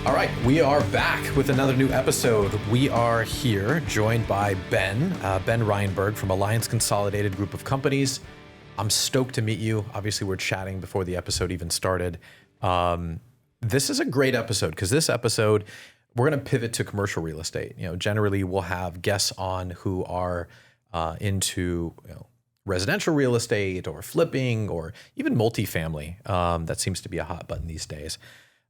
All right, we are back with another new episode. We are here joined by Ben Reinberg from Alliance Consolidated Group of Companies. I'm stoked to meet you. Obviously, we're chatting before the episode even started. This is a great episode because this episode, we're going to pivot to commercial real estate. You know, generally we'll have guests on who are into residential real estate or flipping or even multifamily. That seems to be a hot button these days.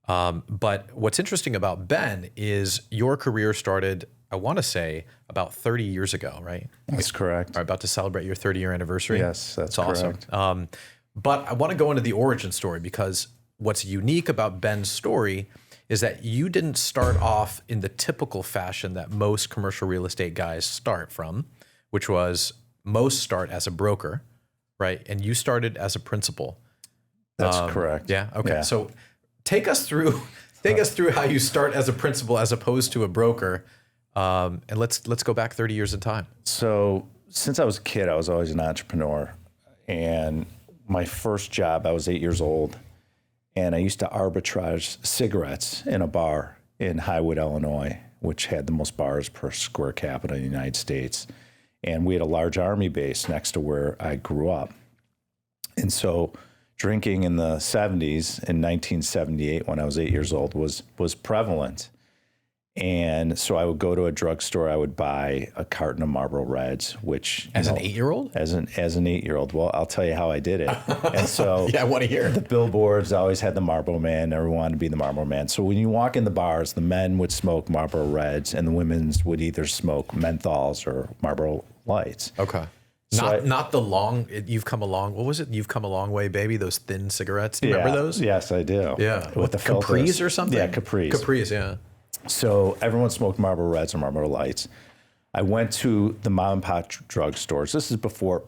But what's interesting about Ben is your career started, I want to say, about 30 years ago, right? That's correct. Are about to celebrate your 30-year anniversary. Yes, that's correct. Awesome. But I want to go into the origin story because what's unique about Ben's story is that you didn't start off in the typical fashion that most commercial real estate guys start from, which was most start as a broker, right? And you started as a principal. That's correct. Yeah. Okay. Yeah. So take us through how you start as a principal as opposed to a broker, and let's go back 30 years in time. So since I was a kid, I was always an entrepreneur, and my first job, I was 8 years old, and I used to arbitrage cigarettes in a bar in Highwood, Illinois, which had the most bars per square capita in the United States, and we had a large Army base next to where I grew up, and so drinking in the 70s, in 1978, when I was 8 years old, was prevalent. And so I would go to a drugstore, I would buy a carton of Marlboro Reds, which... As an 8-year-old? As an 8-year-old. Well, I'll tell you how I did it. And so... Yeah, I want to hear. The billboards always had the Marlboro Man. Everyone wanted to be the Marlboro Man. So when you walk in the bars, the men would smoke Marlboro Reds, and the women's would either smoke menthols or Marlboro Lights. Okay. Not the long, You've Come a Long, what was it? You've Come a Long Way, Baby, those thin cigarettes. Do you remember those? Yes, I do. Yeah. With the Capris or something? Yeah, Capris. Capris, yeah. So everyone smoked Marlboro Reds and Marlboro Lights. I went to the mom and pop drugstores. This is before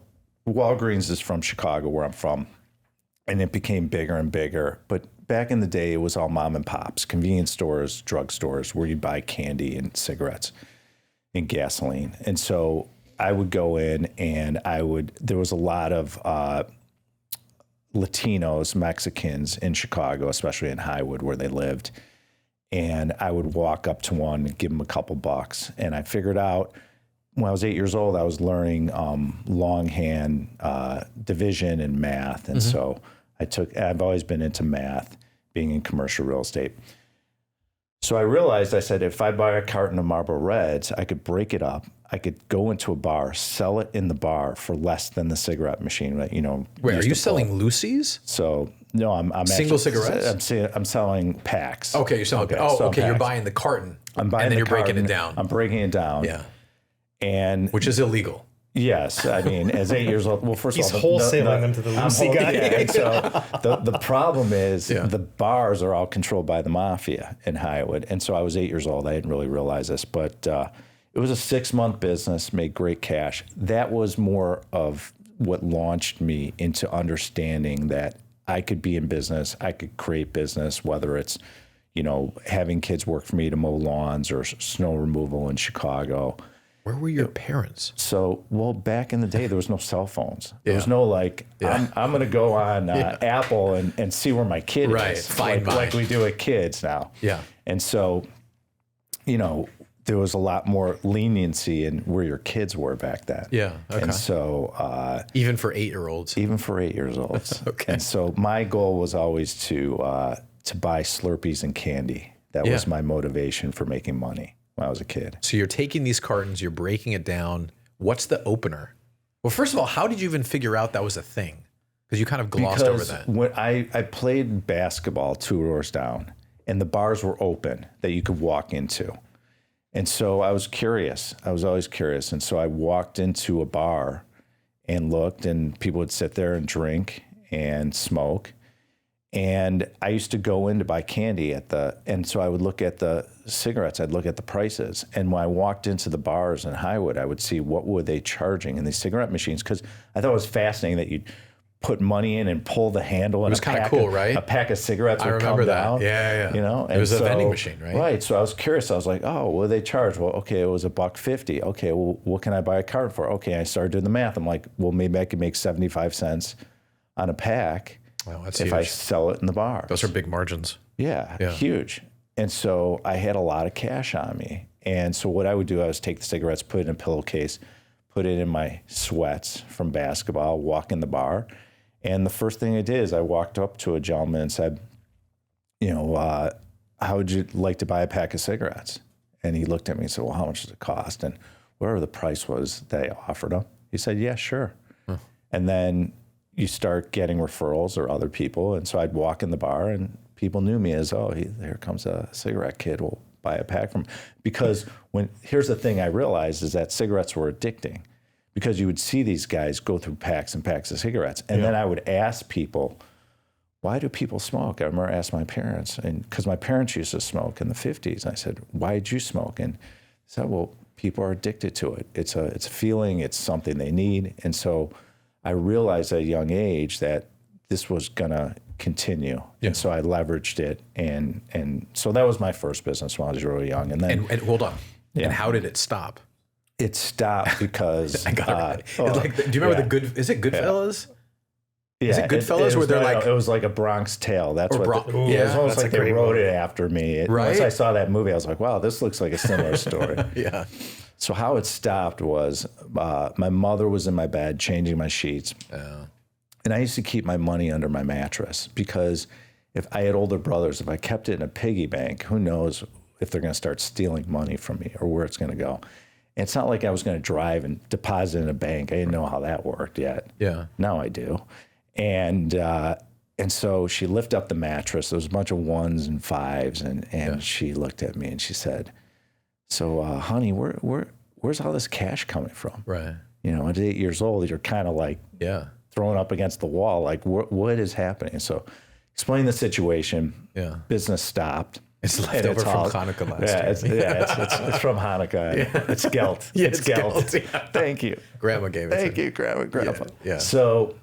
Walgreens is from Chicago, where I'm from, and it became bigger and bigger. But back in the day, it was all mom and pops, convenience stores, drugstores, where you'd buy candy and cigarettes and gasoline. And so I would go in and there was a lot of Latinos, Mexicans in Chicago, especially in Highwood where they lived. And I would walk up to one and give them a couple bucks. And I figured out when I was 8 years old, I was learning longhand division and math. And so I've always been into math, being in commercial real estate. So I realized, I said, if I buy a carton of Marlboro Reds, I could break it up. I could go into a bar, sell it in the bar for less than the cigarette machine. Wait, are you selling Lucy's? So no, I'm single actually, cigarettes. I'm selling packs. Okay, you're selling. Okay. You're buying the carton. I'm buying, and then you're breaking it down. I'm breaking it down. Yeah, and which is illegal. Yes, I mean, as 8 years old. Well, first he's of all, wholesaling them to the Lucy guy. Yeah, and so the problem is the bars are all controlled by the mafia in Highwood, and so I was 8 years old. I didn't really realize this, but it was a 6-month business, made great cash. That was more of what launched me into understanding that I could be in business, I could create business, whether it's having kids work for me to mow lawns or snow removal in Chicago. Where were your parents? So, back in the day, there was no cell phones. There was no I'm going to go on Apple and see where my kid is. Find mine. Like we do with kids now. Yeah. And so, there was a lot more leniency in where your kids were back then. Yeah. Okay. And so, even for 8-year-olds. Even for 8-year-olds. Okay. And so my goal was always to buy Slurpees and candy. That was my motivation for making money when I was a kid. So you're taking these cartons, you're breaking it down. What's the opener? Well, first of all, how did you even figure out that was a thing? Because you kind of glossed over that. When I played basketball 2 doors down, and the bars were open that you could walk into. And so I was curious. I was always curious. And so I walked into a bar and looked, and people would sit there and drink and smoke. And I used to go in to buy candy and so I would look at the cigarettes, I'd look at the prices. And when I walked into the bars in Highwood, I would see what were they charging in these cigarette machines. Because I thought it was fascinating that you'd put money in and pull the handle. And it was kind of cool, right? A pack of cigarettes would come down. Yeah. And it was a vending machine, right? Right. So I was curious. I was like, oh, what do they charge? Well, okay, it was $1.50. Okay, well, what can I buy a card for? Okay, I started doing the math. I'm like, well, maybe I could make 75 cents on a pack. Wow, that's if huge. I sell it in the bar. Those are big margins. Yeah, huge. And so I had a lot of cash on me. And so what I would do, I was take the cigarettes, put it in a pillowcase, put it in my sweats from basketball, walk in the bar. And the first thing I did is I walked up to a gentleman and said, how would you like to buy a pack of cigarettes? And he looked at me and said, well, how much does it cost? And whatever the price was that I offered him, he said, yeah, sure. And then you start getting referrals or other people. And so I'd walk in the bar and people knew me as, here comes a cigarette kid, we'll buy a pack from him. Because here's the thing I realized is that cigarettes were addicting, because you would see these guys go through packs and packs of cigarettes. And then I would ask people, why do people smoke? I remember asking my parents, and because my parents used to smoke in the 50s. And I said, why did you smoke? And they said, well, people are addicted to it. It's a feeling, it's something they need. And so I realized at a young age that this was gonna continue. Yeah. And so I leveraged it. And so that was my first business when I was really young. And then and hold on. Yeah. And how did it stop? It stopped because I got it. Do you remember is it Goodfellas? Yeah. Is it Goodfellas where they're like... It was like a Bronx Tale. That's what... yeah, it was almost like they wrote it after me. Right? Once I saw that movie, I was like, wow, this looks like a similar story. Yeah. So how it stopped was my mother was in my bed changing my sheets. Oh. And I used to keep my money under my mattress, because if I had older brothers, if I kept it in a piggy bank, who knows if they're going to start stealing money from me or where it's going to go. And it's not like I was going to drive and deposit in a bank. I didn't know how that worked yet. Yeah. Now I do. And so she lifted up the mattress. There was a bunch of ones and fives, and she looked at me and she said, so, honey, where's all this cash coming from? Right. At 8 years old, you're kind of like thrown up against the wall. Like, what is happening? So explain the situation. Yeah. Business stopped. It's left over from Hanukkah last year. It's from Hanukkah. Yeah. It's Gelt. Yeah, it's Gelt. Yeah. Thank you. Grandma gave it Thank you, Grandpa. Yeah. So...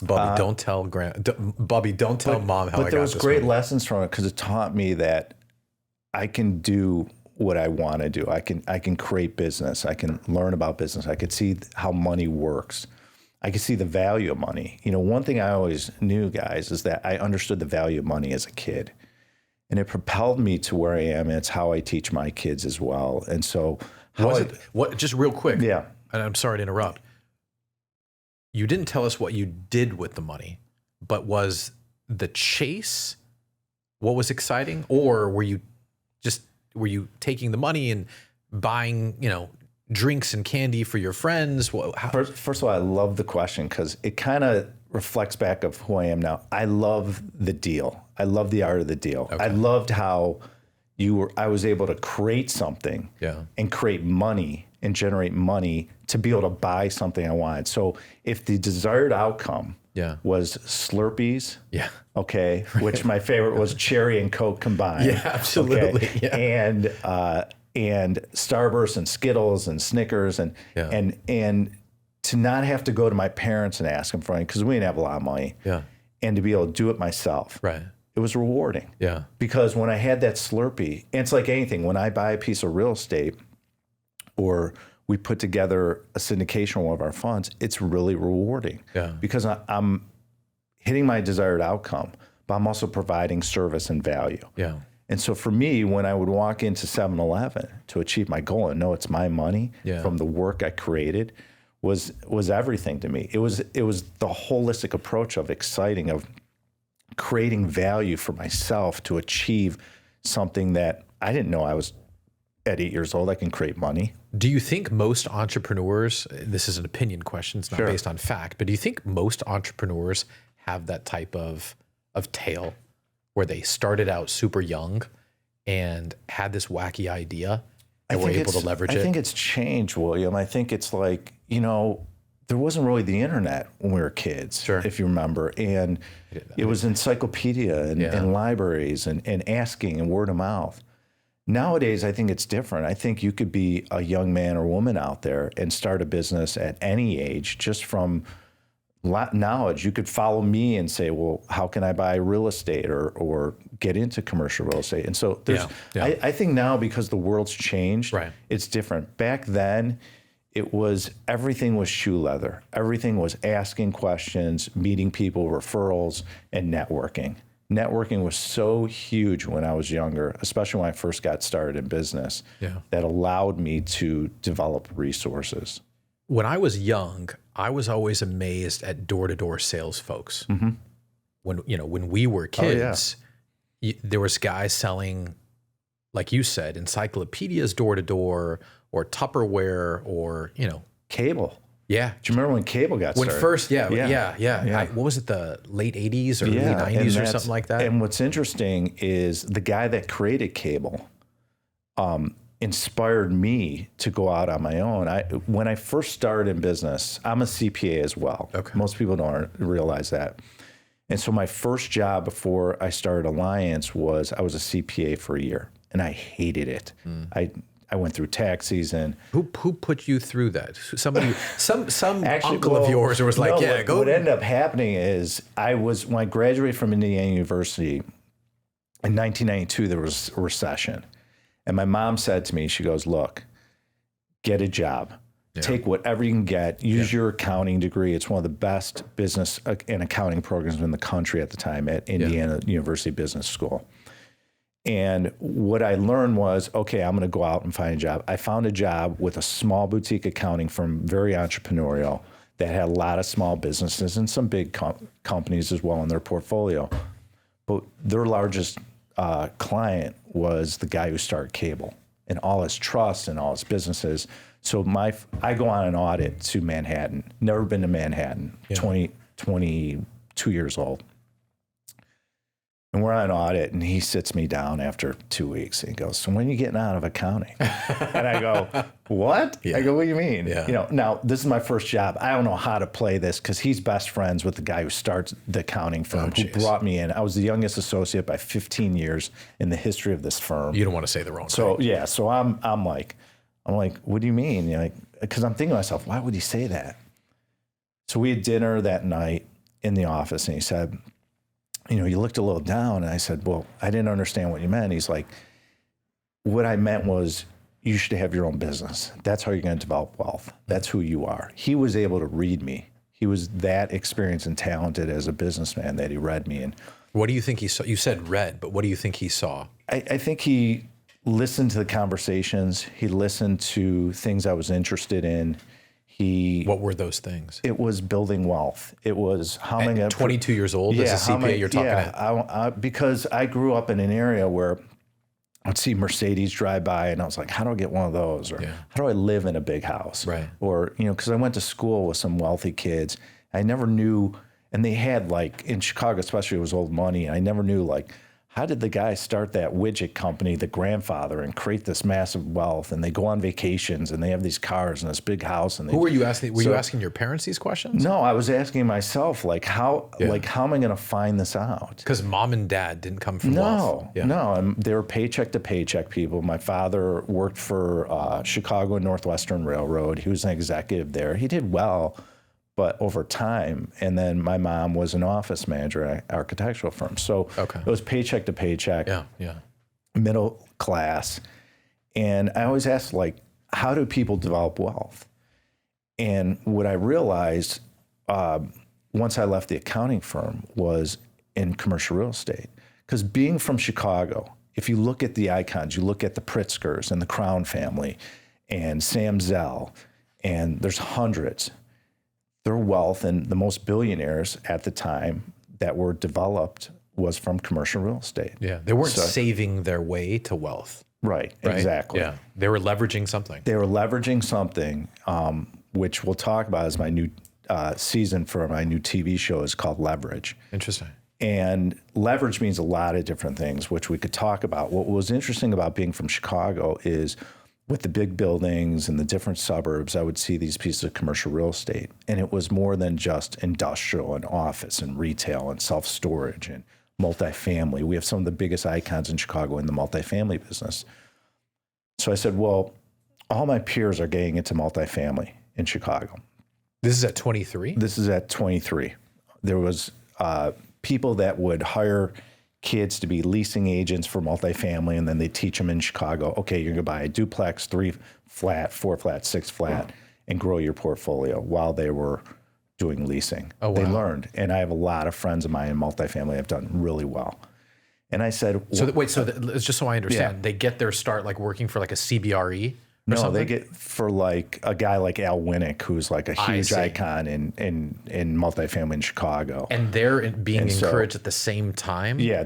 Bobby, don't tell mom how I got this. But there was great lessons from it, because it taught me that I can do what I want to do. I can create business. I can learn about business. I could see how money works. I could see the value of money. One thing I always knew, guys, is that I understood the value of money as a kid. And it propelled me to where I am, and it's how I teach my kids as well. And so... Just real quick. Yeah. And I'm sorry to interrupt. You didn't tell us what you did with the money, but was the chase what was exciting? Or were you taking the money and buying, drinks and candy for your friends? First of all, I love the question, because it kind of reflects back of who I am now. I love the deal. I love the art of the deal. Okay. I loved how I was able to create something and create money and generate money to be able to buy something I wanted. So if the desired outcome was Slurpees, okay, which my favorite was cherry and Coke combined. Yeah, absolutely. Okay, yeah. And Starburst and Skittles and Snickers and to not have to go to my parents and ask them for money, because we didn't have a lot of money. Yeah. And to be able to do it myself. Right. It was rewarding. Yeah. Because when I had that Slurpee, and it's like anything, when I buy a piece of real estate, or we put together a syndication of one of our funds, it's really rewarding. Yeah. Because I'm hitting my desired outcome, but I'm also providing service and value. Yeah. And so for me, when I would walk into 7-Eleven to achieve my goal and know it's my money from the work I created, was everything to me. It was the holistic approach of exciting, of creating value for myself to achieve something that I didn't know I was. At 8 years old, I can create money. Do you think most entrepreneurs, this is an opinion question, it's not based on fact, but do you think most entrepreneurs have that type of tale where they started out super young and had this wacky idea and were able to leverage it? I think it's changed, William. I think it's like, there wasn't really the internet when we were kids, if you remember. And it was encyclopedia and libraries and asking and word of mouth. Nowadays, I think it's different. I think you could be a young man or woman out there and start a business at any age just from knowledge. You could follow me and say, well, how can I buy real estate or get into commercial real estate? And so I think now, because the world's changed, it's different. Back then, everything was shoe leather. Everything was asking questions, meeting people, referrals, and networking. Networking was so huge when I was younger, especially when I first got started in business, that allowed me to develop resources. When I was young, I was always amazed at door-to-door sales folks. When we were kids, there was guys selling, like you said, encyclopedias door-to-door, or Tupperware, or cable. Yeah. Do you remember when cable got started? When first, what was it, the late 80s or early 90s or something like that? And what's interesting is the guy that created cable inspired me to go out on my own. When I first started in business, I'm a CPA as well. Okay. Most people don't realize that. And so my first job before I started Alliance was I was a CPA for a year, and I hated it. I went through tax season. Who put you through that? Somebody, some Actually, uncle of yours was like, go. What ended up happening is when I graduated from Indiana University in 1992, there was a recession. And my mom said to me, she goes, look, get a job. Take whatever you can get. Use your accounting degree. It's one of the best business and accounting programs in the country at the time at Indiana University Business School. And what I learned was, okay, I'm going to go out and find a job. I found a job with a small boutique accounting firm, very entrepreneurial, that had a lot of small businesses and some big companies as well in their portfolio. But their largest client was the guy who started cable and all his trusts and all his businesses. So I go on an audit to Manhattan. Never been to Manhattan, 22 years old. And we're on an audit, and he sits me down after 2 weeks. And he goes, so when are you getting out of accounting? And I go, what? I go, what do you mean? Now, this is my first job. I don't know how to play this because he's best friends with the guy who starts the accounting firm, who brought me in. I was the youngest associate by 15 years in the history of this firm. You don't want to say the wrong thing. So I'm like, what do you mean? Because I'm thinking to myself, why would he say that? So we had dinner that night in the office, and he said, you looked a little down. And I said, well, I didn't understand what you meant. He's like, what I meant was you should have your own business. That's how you're going to develop wealth. That's who you are. He was able to read me. He was that experienced and talented as a businessman that he read me. And what do you think he saw? You said read, but what do you think he saw? I think he listened to the conversations. He listened to things I was interested in. What were those things? It was building wealth. It was how am I going to 22 years old as a CPA you're talking at? Because I grew up in an area where I'd see Mercedes drive by, and I was like, how do I get one of those? Or how do I live in a big house? Right. Or, because I went to school with some wealthy kids. I never knew, and they had in Chicago especially, it was old money, and I never knew how did the guy start that widget company, the grandfather, and create this massive wealth? And they go on vacations, and they have these cars and this big house. And who were you asking? Were you asking your parents these questions? No, I was asking myself, how am I going to find this out? Because mom and dad didn't come from wealth. No, and they were paycheck to paycheck people. My father worked for Chicago and Northwestern Railroad. He was an executive there. He did well, but over time. And then my mom was an office manager at an architectural firm. So it was paycheck to paycheck, middle class. And I always asked, how do people develop wealth? And what I realized once I left the accounting firm was in commercial real estate. Because being from Chicago, if you look at the icons, you look at the Pritzkers and the Crown family and Sam Zell, and there's hundreds. Their wealth and the most billionaires at the time that were developed was from commercial real estate. Yeah, they weren't saving their way to wealth. Right, exactly. Yeah, they were leveraging something. They were leveraging something, which we'll talk about as my new season for my new TV show is called Leverage. Interesting. And leverage means a lot of different things, which we could talk about. What was interesting about being from Chicago is with the big buildings and the different suburbs, I would see these pieces of commercial real estate. And it was more than just industrial and office and retail and self-storage and multifamily. We have some of the biggest icons in Chicago in the multifamily business. So I said, well, all my peers are getting into multifamily in Chicago. This is at 23? This is at 23. There was people that would hire kids to be leasing agents for multifamily, and then they teach them in Chicago, okay, you're going to buy a duplex, 3 flat, 4 flat, 6 flat, and grow your portfolio while they were doing leasing. Oh, wow. They learned. And I have a lot of friends of mine in multifamily have done really well. And I said, just so I understand, they get their start like working for like a CBRE? No, something? they get for like a guy like Al Winnick, who's like a huge icon in multifamily in Chicago. And they're being encouraged at the same time? Yeah,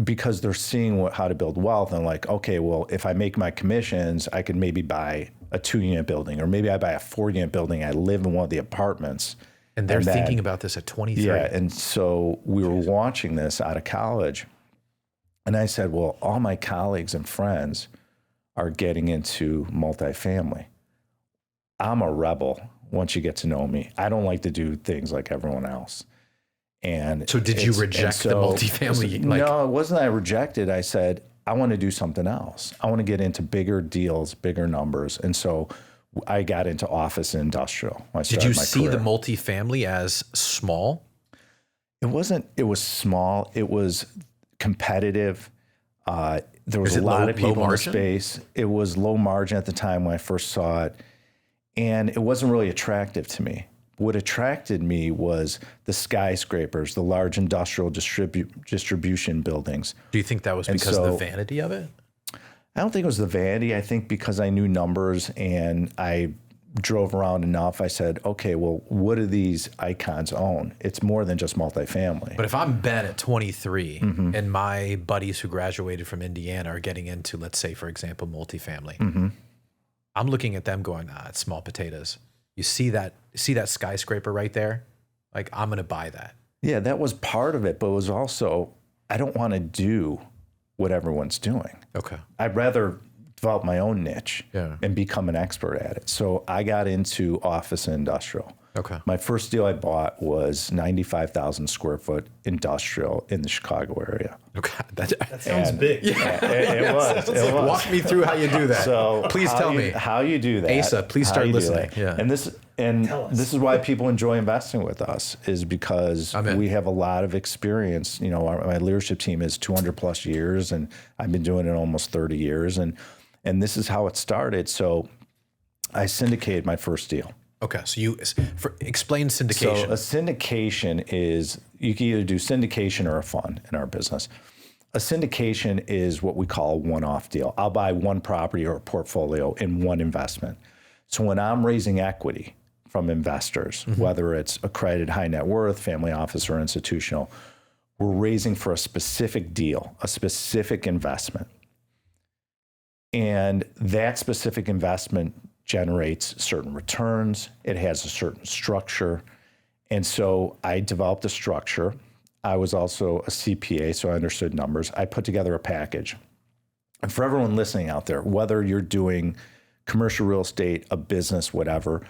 because they're seeing how to build wealth, and like, okay, well, if I make my commissions, I could maybe buy a 2-unit building, or maybe I buy a 4-unit building. I live in one of the apartments. And they're thinking about this at 23. Yeah, and so we were watching this out of college, and I said, well, all my colleagues and friends are getting into multifamily. I'm a rebel once you get to know me. I don't like to do things like everyone else. And so did you reject the multifamily? No, it wasn't I rejected. I said, I want to do something else. I want to get into bigger deals, bigger numbers. And so I got into office and industrial. Did you see the multifamily as small? It wasn't, it was small. It was competitive. There was a lot of people in the space. It was low margin at the time when I first saw it. And it wasn't really attractive to me. What attracted me was the skyscrapers, the large industrial distribution buildings. Do you think that was because of the vanity of it? I don't think it was the vanity. I think because I knew numbers and I drove around enough, I said, okay, well, what do these icons own? It's more than just multifamily. But if I'm Ben at 23 and my buddies who graduated from Indiana are getting into, let's say, for example, multifamily, I'm looking at them going, it's small potatoes. You see that skyscraper right there? Like, I'm going to buy that. Yeah, that was part of it, but it was also, I don't want to do what everyone's doing. Okay. I'd rather develop my own niche and become an expert at it. So I got into office and industrial. Okay. My first deal I bought was 95,000 square foot industrial in the Chicago area. Okay. That sounds big. Yeah, it was. Walk me through how you do that. So please tell me how you do that. Asa, please start listening. Yeah. And this is why people enjoy investing with us, is because we have a lot of experience. You know, my leadership team is 200 plus years, and I've been doing it almost 30 years. And this is how it started. So I syndicated my first deal. Okay, so explain syndication. So a syndication is, you can either do syndication or a fund in our business. A syndication is what we call a one-off deal. I'll buy one property or a portfolio in one investment. So when I'm raising equity from investors, whether it's accredited high net worth, family office, or institutional, we're raising for a specific deal, a specific investment. And that specific investment generates certain returns. It has a certain structure. And so I developed a structure. I was also a CPA, so I understood numbers. I put together a package. And for everyone listening out there, whether you're doing commercial real estate, a business, whatever,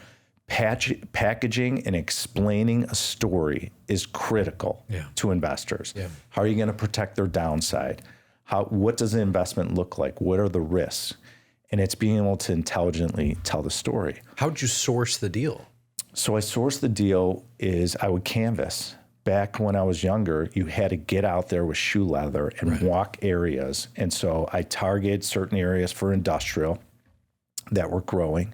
packaging and explaining a story is critical to investors. Yeah. How are you going to protect their downside? What does the investment look like? What are the risks? And it's being able to intelligently tell the story. How'd you source the deal? So I sourced the deal is I would canvas. Back when I was younger, you had to get out there with shoe leather and walk areas. And so I targeted certain areas for industrial that were growing.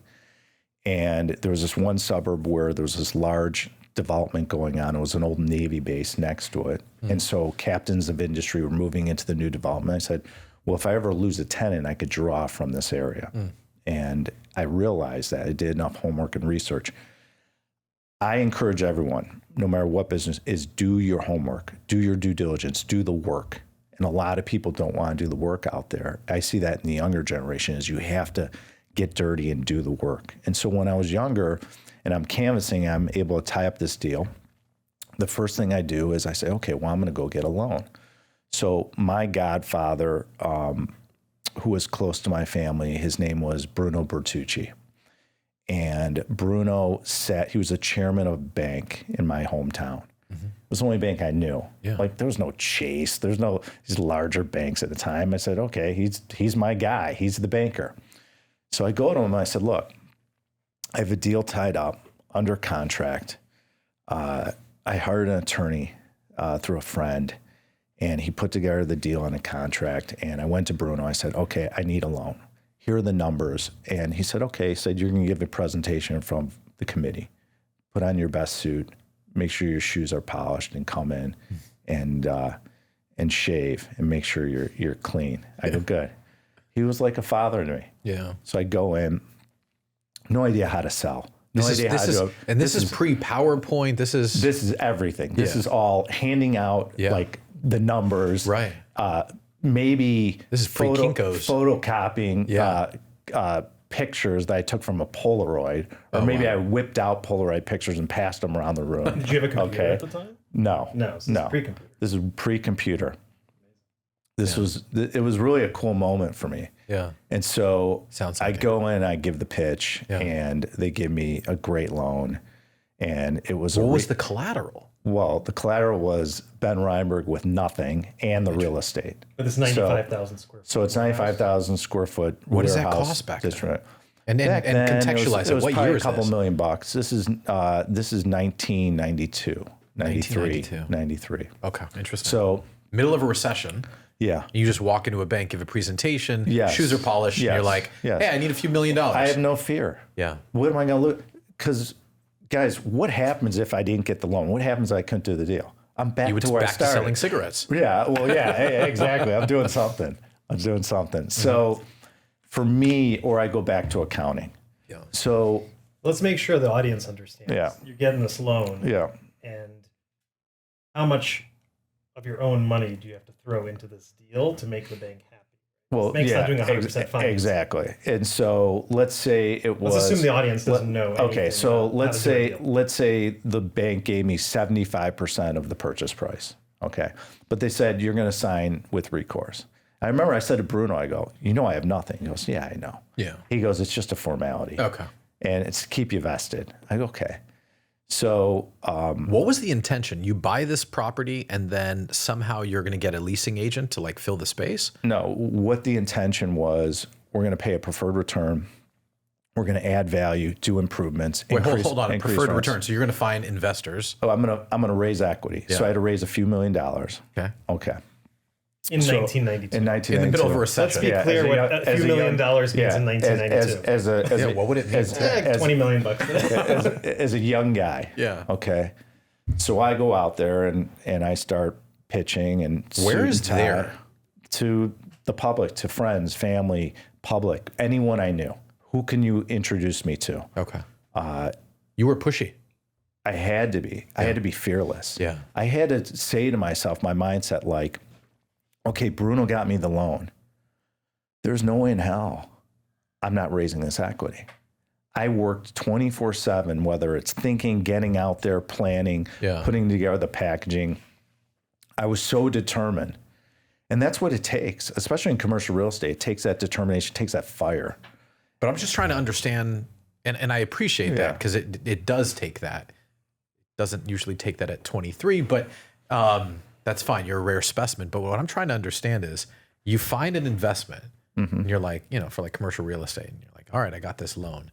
And there was this one suburb where there was this large development going on. It was an old Navy base next to it. And so captains of industry were moving into the new development. I said, well, if I ever lose a tenant, I could draw from this area. And I realized that I did enough homework and research. I encourage everyone, no matter what business, is do your homework, do your due diligence, do the work. And a lot of people don't want to do the work out there. I see that in the younger generation, is you have to get dirty and do the work. And so when I was younger and I'm canvassing, I'm able to tie up this deal. The first thing I do is I say, okay, well, I'm going to go get a loan. So my godfather, who was close to my family, his name was Bruno Bertucci. And Bruno he was a chairman of a bank in my hometown. It was the only bank I knew. Yeah. Like, there was no Chase. There's no these larger banks at the time. I said, okay, he's my guy. He's the banker. So I go to him and I said, look, I have a deal tied up under contract. I hired an attorney through a friend, and he put together the deal on a contract. And I went to Bruno. I said, okay, I need a loan. Here are the numbers. And he said, okay. He said, you're going to give a presentation from the committee. Put on your best suit, make sure your shoes are polished, and come in and shave and make sure you're clean. I go, good. He was like a father to me. Yeah. So I go in, no idea how to sell. No idea how to do it. And this is pre-PowerPoint. This is everything. This is all handing out like the numbers. Right. Maybe this is pre-Kinko's. Photocopying pictures that I took from a Polaroid, or maybe I whipped out Polaroid pictures and passed them around the room. Did you have a computer at the time? No. No, so it's pre-computer. This is pre-computer. It was really a cool moment for me. Yeah. And so I like go in, I give the pitch, and they give me a great loan. And it was what was the collateral? Well, the collateral was Ben Reinberg with nothing and the real estate. But it's 95,000 square foot. So it's 95,000 square foot. What does that cost back then? And contextualize it. What year is this? A couple $1 million. This is 1992, 93. Okay, interesting. So middle of a recession. Yeah. You just walk into a bank, give a presentation, yes. shoes are polished, and you're like, hey, I need a few $1 million. I have no fear. Yeah. What am I going to lose? Because, guys, what happens if I didn't get the loan? What happens if I couldn't do the deal? I'm back to where I started. To selling cigarettes. Yeah, well, exactly. I'm doing something. So for me, or I go back to accounting. Yeah. So let's make sure the audience understands. Yeah. You're getting this loan. Yeah. And how much of your own money do you have to throw into this deal to make the bank happy? Well, Bank's not doing 100% financing. Exactly. And so let's say it was. Let's assume the audience doesn't know. Okay, so let's say the bank gave me 75% of the purchase price. Okay, but they said you're going to sign with recourse. I remember I said to Bruno, I go, I have nothing. He goes, yeah, I know. Yeah. He goes, it's just a formality. Okay. And it's to keep you vested. I go, okay. So what was the intention? You buy this property and then somehow you're going to get a leasing agent to like fill the space? No, what the intention was, we're going to pay a preferred return. We're going to add value, do improvements. Wait, hold on. Preferred return. So you're going to find investors. Oh, I'm going to raise equity. Yeah. So I had to raise a few $1 million. Okay. Okay. In 1992. In 1992. In the middle of a recession. Let's be clear what a few $1 million means in 1992. What would it mean? $20 million. as a young guy. Yeah. Okay. So I go out there and I start pitching and where is there? To the public, to friends, family, public, anyone I knew. Who can you introduce me to? Okay. You were pushy. I had to be. I had to be fearless. Yeah. I had to say to myself, my mindset, like, okay, Bruno got me the loan. There's no way in hell I'm not raising this equity. I worked 24/7, whether it's thinking, getting out there, planning, putting together the packaging. I was so determined. And that's what it takes, especially in commercial real estate. It takes that determination, it takes that fire. But I'm just trying to understand, and I appreciate that because it does take that. It doesn't usually take that at 23, but that's fine. You're a rare specimen. But what I'm trying to understand is you find an investment and you're like, for like commercial real estate, and you're like, all right, I got this loan.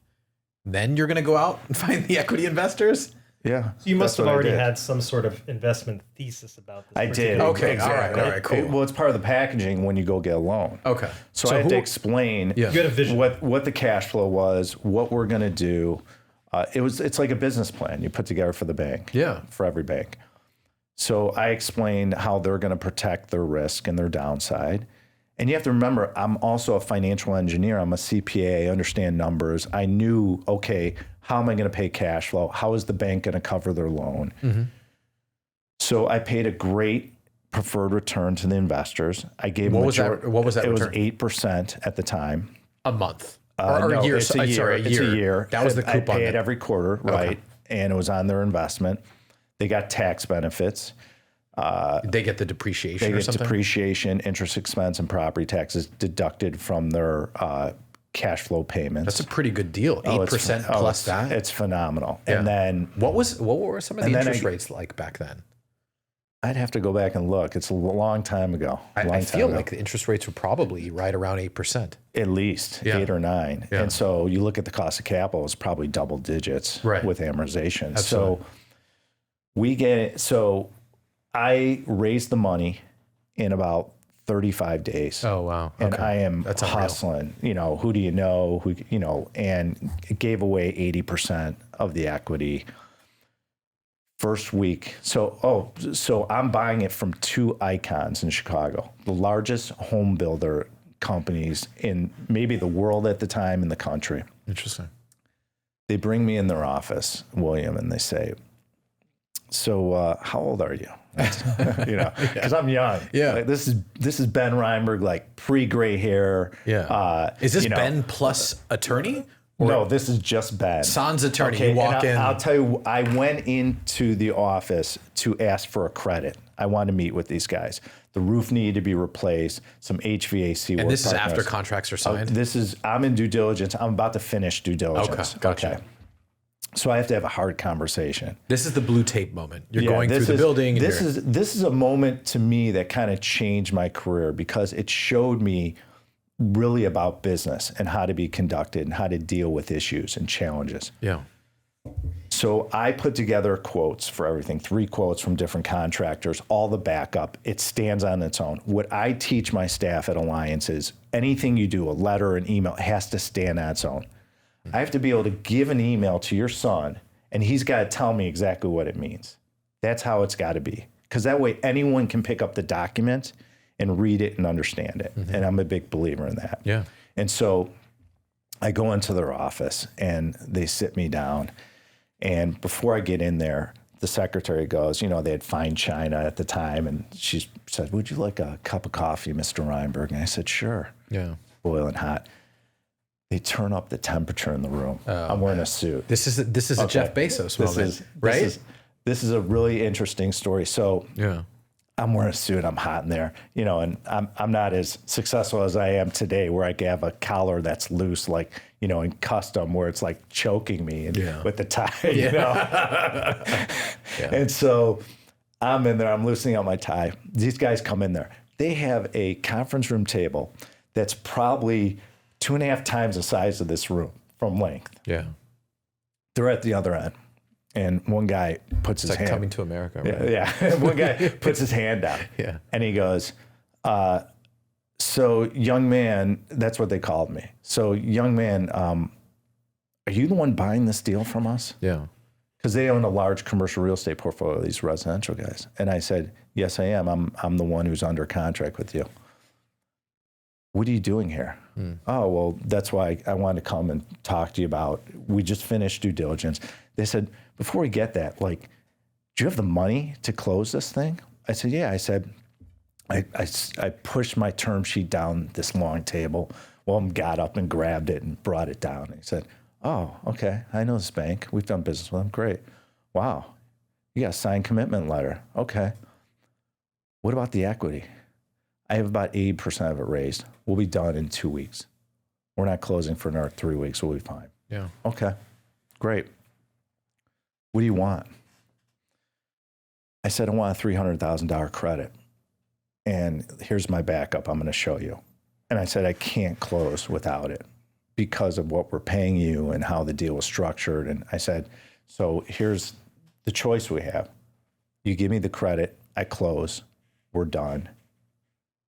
Then you're going to go out and find the equity investors? Yeah. So you must have already had some sort of investment thesis about this. I did. Okay. Exactly. All right, cool. Well, it's part of the packaging when you go get a loan. Okay. So I had to explain you had a vision. what the cash flow was, what we're going to do. It's like a business plan you put together for the bank. Yeah. For every bank. So I explained how they're going to protect their risk and their downside. And you have to remember, I'm also a financial engineer. I'm a CPA. I understand numbers. I knew, okay, how am I going to pay cash flow? How is the bank going to cover their loan? Mm-hmm. So I paid a great preferred return to the investors. I gave them what was that return? It was 8% at the time. A month? Or a year? It's a year. It's a year. That was the coupon. I pay it every quarter, right? And it was on their investment. They got tax benefits. They get the depreciation or something? They get depreciation, interest expense, and property taxes deducted from their cash flow payments. That's a pretty good deal. 8% plus that? It's phenomenal. Yeah. And then what were some of the interest rates like back then? I'd have to go back and look. It's a long time ago. I feel like the interest rates were probably right around 8%. At least 8 or 9. Yeah. And so you look at the cost of capital, it's probably double digits with amortization. Absolutely. So I raised the money in about 35 days. Oh, wow. Okay. And I am hustling, who do you know, and it gave away 80% of the equity. First week. So I'm buying it from two icons in Chicago, the largest home builder companies in maybe the world at the time, in the country. Interesting. They bring me in their office, William, and they say, so how old are you? Because I'm young. Yeah. Like, this is Ben Reinberg, like pre-gray hair. Yeah. Is this Ben plus attorney? No, this is just Ben. Sans attorney. Okay, You walk in. I'll tell you, I went into the office to ask for a credit. I wanted to meet with these guys. The roof needed to be replaced, some HVAC work. And this is after contracts are signed? I'm in due diligence. I'm about to finish due diligence. Okay, gotcha. Okay. So I have to have a hard conversation. This is the blue tape moment. You're going through the building. This is a moment to me that kind of changed my career, because it showed me really about business and how to be conducted and how to deal with issues and challenges. Yeah. So I put together quotes for everything, 3 quotes from different contractors, all the backup. It stands on its own. What I teach my staff at Alliance is anything you do, a letter, an email, has to stand on its own. I have to be able to give an email to your son, and he's got to tell me exactly what it means. That's how it's got to be. Because that way anyone can pick up the document and read it and understand it. Mm-hmm. And I'm a big believer in that. Yeah. And so I go into their office and they sit me down. And before I get in there, the secretary goes, they had fine china at the time. And she said, would you like a cup of coffee, Mr. Reinberg? And I said, sure. Yeah. Boiling hot. They turn up the temperature in the room. I'm wearing a suit. This is a Jeff Bezos moment, right? This is a really interesting story. So yeah. I'm wearing a suit. I'm hot in there, and I'm not as successful as I am today, where I can have a collar that's loose, like, in custom, where it's like choking me with the tie, Yeah. And so I'm in there. I'm loosening up my tie. These guys come in there. They have a conference room table that's probably 2.5 times the size of this room from length. Yeah. They're at the other end. And one guy puts his hand. Coming to America, right? Yeah. One guy puts his hand down. Yeah. And he goes, so young man, that's what they called me. So young man, are you the one buying this deal from us? Yeah. Because they own a large commercial real estate portfolio, these residential guys. And I said, yes, I am. I'm the one who's under contract with you. What are you doing here? Oh, well, that's why I wanted to come and talk to you about, we just finished due diligence. They said, before we get that, do you have the money to close this thing? I said, yeah. I said, I pushed my term sheet down this long table. One got up and grabbed it and brought it down. And he said, oh, okay. I know this bank. We've done business with them. Great. Wow. You got a signed commitment letter. Okay. What about the equity? I have about 80% of it raised. We'll be done in 2 weeks. We're not closing for another 3 weeks. We'll be fine. Yeah. Okay. Great. What do you want? I said, I want a $300,000 credit. And here's my backup. I'm going to show you. And I said, I can't close without it because of what we're paying you and how the deal was structured. And I said, so here's the choice we have. You give me the credit, I close, we're done,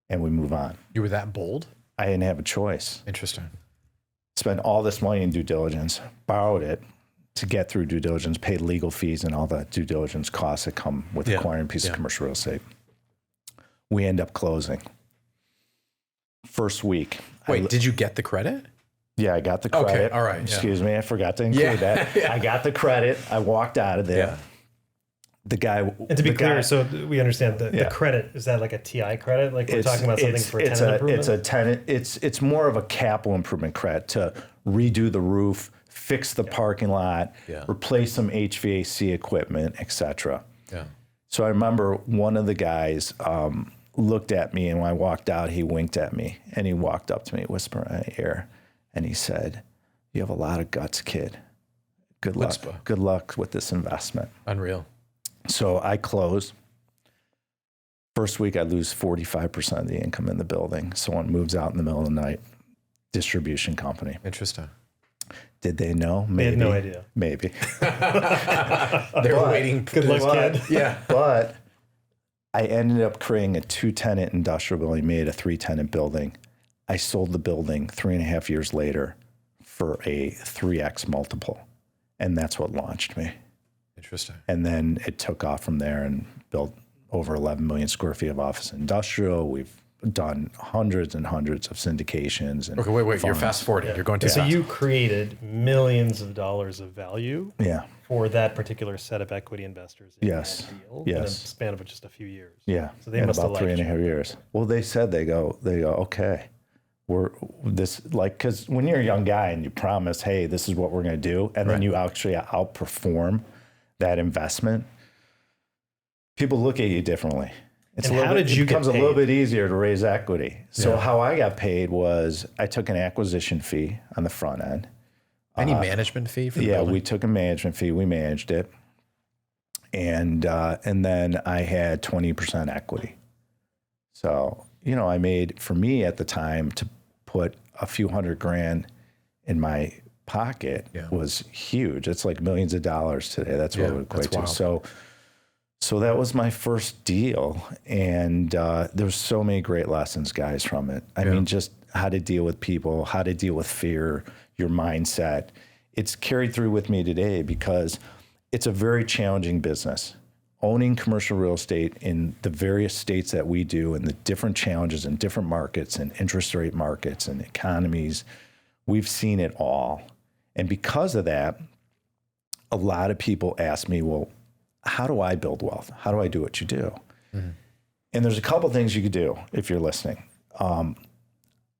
and we move on. You were that bold? I didn't have a choice. Interesting. Spent all this money in due diligence, borrowed it to get through due diligence, paid legal fees and all the due diligence costs that come with acquiring a piece of commercial real estate. We end up closing. First week. Wait, did you get the credit? Yeah, I got the credit. Okay, all right. Excuse me, I forgot to include that. Yeah. I got the credit. I walked out of there. Yeah. The guy. And to be clear, so we understand the credit, is that like a TI credit? Like we're talking about something for tenant improvement? It's a tenant. It's more of a capital improvement credit to redo the roof, fix the parking lot, replace some HVAC equipment, etc. Yeah. So I remember one of the guys looked at me, and when I walked out, he winked at me, and he walked up to me, whispered in my ear, and he said, "You have a lot of guts, kid. Good luck. Chutzpah. Good luck with this investment." Unreal. So I close. First week, I lose 45% of the income in the building. Someone moves out in the middle of the night. Distribution company. Interesting. Did they know? Maybe. They had no idea. Maybe. They were waiting. Good luck, kid. Yeah. But I ended up creating a 2-tenant industrial building, made a 3-tenant building. I sold the building 3.5 years later for a 3x multiple. And that's what launched me. Interesting. And then it took off from there and built over 11 million square feet of office industrial. We've done hundreds and hundreds of syndications. And Okay, wait. You're fast forwarding. You're going too So fast. you created millions of dollars of value Yeah. for that particular set of equity investors in Yes. that deal Yes. in a span of just a few years. Yeah. So they in must have about liked 3.5 you. years. Well, they said, they go, okay, we're this, like, cause when you're a young guy and you promise, hey, this is what we're going to do. And then you actually outperform that investment, people look at you differently. It's And a little how bit, did you it get becomes a little paid? bit easier to raise equity. So how I got paid was I took an acquisition fee on the front end. Any management fee for the Yeah, building? we took a management fee. We managed it, and then I had 20% equity. So I made, for me at the time, to put a few $100,000 in my pocket was huge. It's like millions of dollars today. That's what it would equate to. So that was my first deal, and there's so many great lessons, guys, from it. I mean, just how to deal with people, how to deal with fear, your mindset. It's carried through with me today because it's a very challenging business. Owning commercial real estate in the various states that we do and the different challenges in different markets and interest rate markets and economies, we've seen it all. And because of that, a lot of people ask me, well, how do I build wealth? How do I do what you do? Mm-hmm. And there's a couple things you could do if you're listening.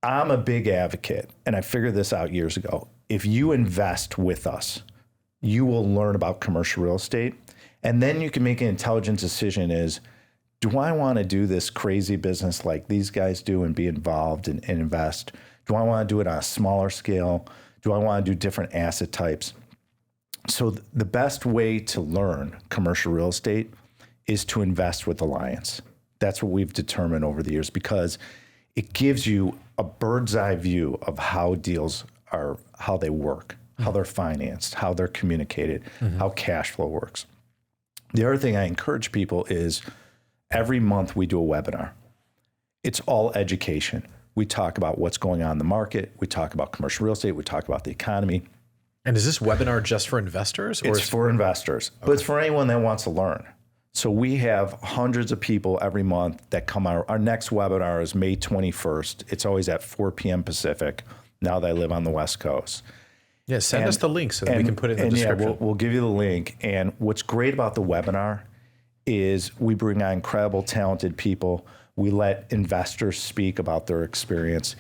I'm a big advocate, and I figured this out years ago. If you invest with us, you will learn about commercial real estate, and then you can make an intelligent decision is, do I want to do this crazy business like these guys do and be involved and invest? Do I want to do it on a smaller scale? Do I want to do different asset types? So the best way to learn commercial real estate is to invest with Alliance. That's what we've determined over the years because it gives you a bird's eye view of how deals are, how they work, how they're financed, how they're communicated, how cash flow works. The other thing I encourage people is every month we do a webinar. It's all education. We talk about what's going on in the market. We talk about commercial real estate. We talk about the economy. And is this webinar just for investors? Or It's for investors, but it's for anyone that wants to learn. So we have hundreds of people every month that come out. Our next webinar is May 21st. It's always at 4 p.m. Pacific, now that I live on the West Coast. Yeah, send us the link so that we can put it in the description. Yeah, we'll give you the link. And what's great about the webinar is we bring on incredible, talented people. We let investors speak about their experience.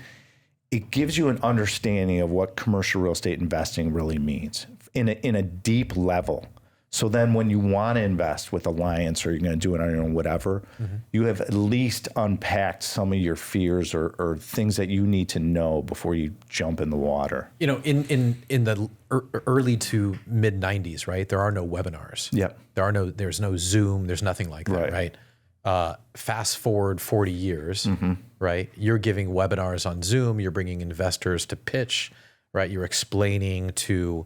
It gives you an understanding of what commercial real estate investing really means in a deep level. So then when you want to invest with Alliance or you're going to do it on your own, whatever, you have at least unpacked some of your fears or things that you need to know before you jump in the water. In the early to mid 90s, right? There are no webinars. Yep. There's no Zoom. There's nothing like that, right? Fast forward 40 years, right? You're giving webinars on Zoom. You're bringing investors to pitch, right? You're explaining to,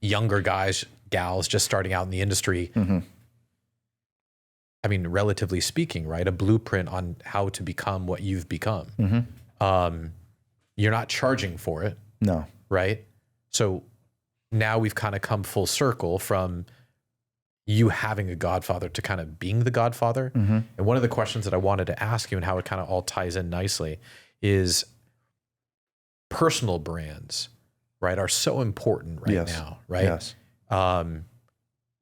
younger guys, gals just starting out in the industry. I mean, relatively speaking, right? A blueprint on how to become what you've become. You're not charging for it. No. Right? So now we've kind of come full circle from you having a godfather to kind of being the godfather. And one of the questions that I wanted to ask you and how it kind of all ties in nicely is personal brands, right, are so important right now, right? Yes.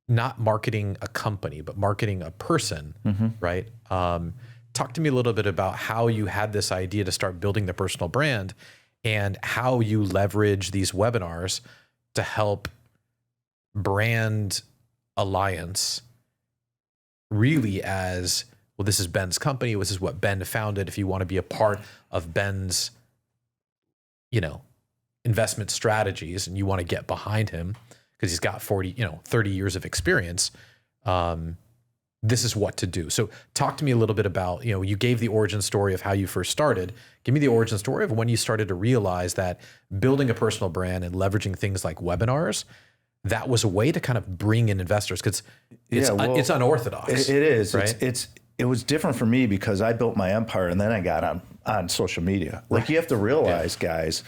Not marketing a company, but marketing a person, right? Talk to me a little bit about how you had this idea to start building the personal brand and how you leverage these webinars to help brand Alliance really as, well, this is Ben's company. This is what Ben founded. If you want to be a part of Ben's, investment strategies and you want to get behind him because he's got 30 years of experience, this is what to do. So talk to me a little bit about, you gave the origin story of how you first started. Give me the origin story of when you started to realize that building a personal brand and leveraging things like webinars, that was a way to kind of bring in investors because it's unorthodox. It is. Right? It was different for me because I built my empire and then I got on social media. Like you have to realize, guys,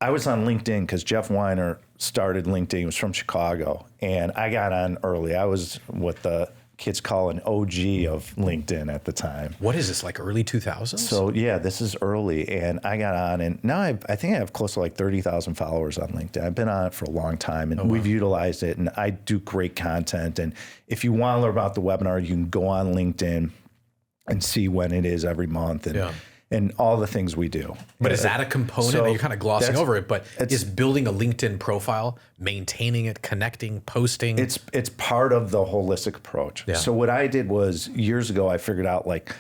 I was on LinkedIn because Jeff Weiner started LinkedIn. He was from Chicago, and I got on early. I was what the kids call an OG of LinkedIn at the time. What is this, like early 2000s? So yeah, this is early, and I got on, and now I think I have close to like 30,000 followers on LinkedIn. I've been on it for a long time, and we've utilized it, and I do great content. And if you want to learn about the webinar, you can go on LinkedIn and see when it is every month, and all the things we do. But is that a component? So You're kind of glossing over it, but it's- is building a LinkedIn profile, maintaining it, connecting, posting? It's part of the holistic approach. Yeah. So what I did was years ago, I figured out like,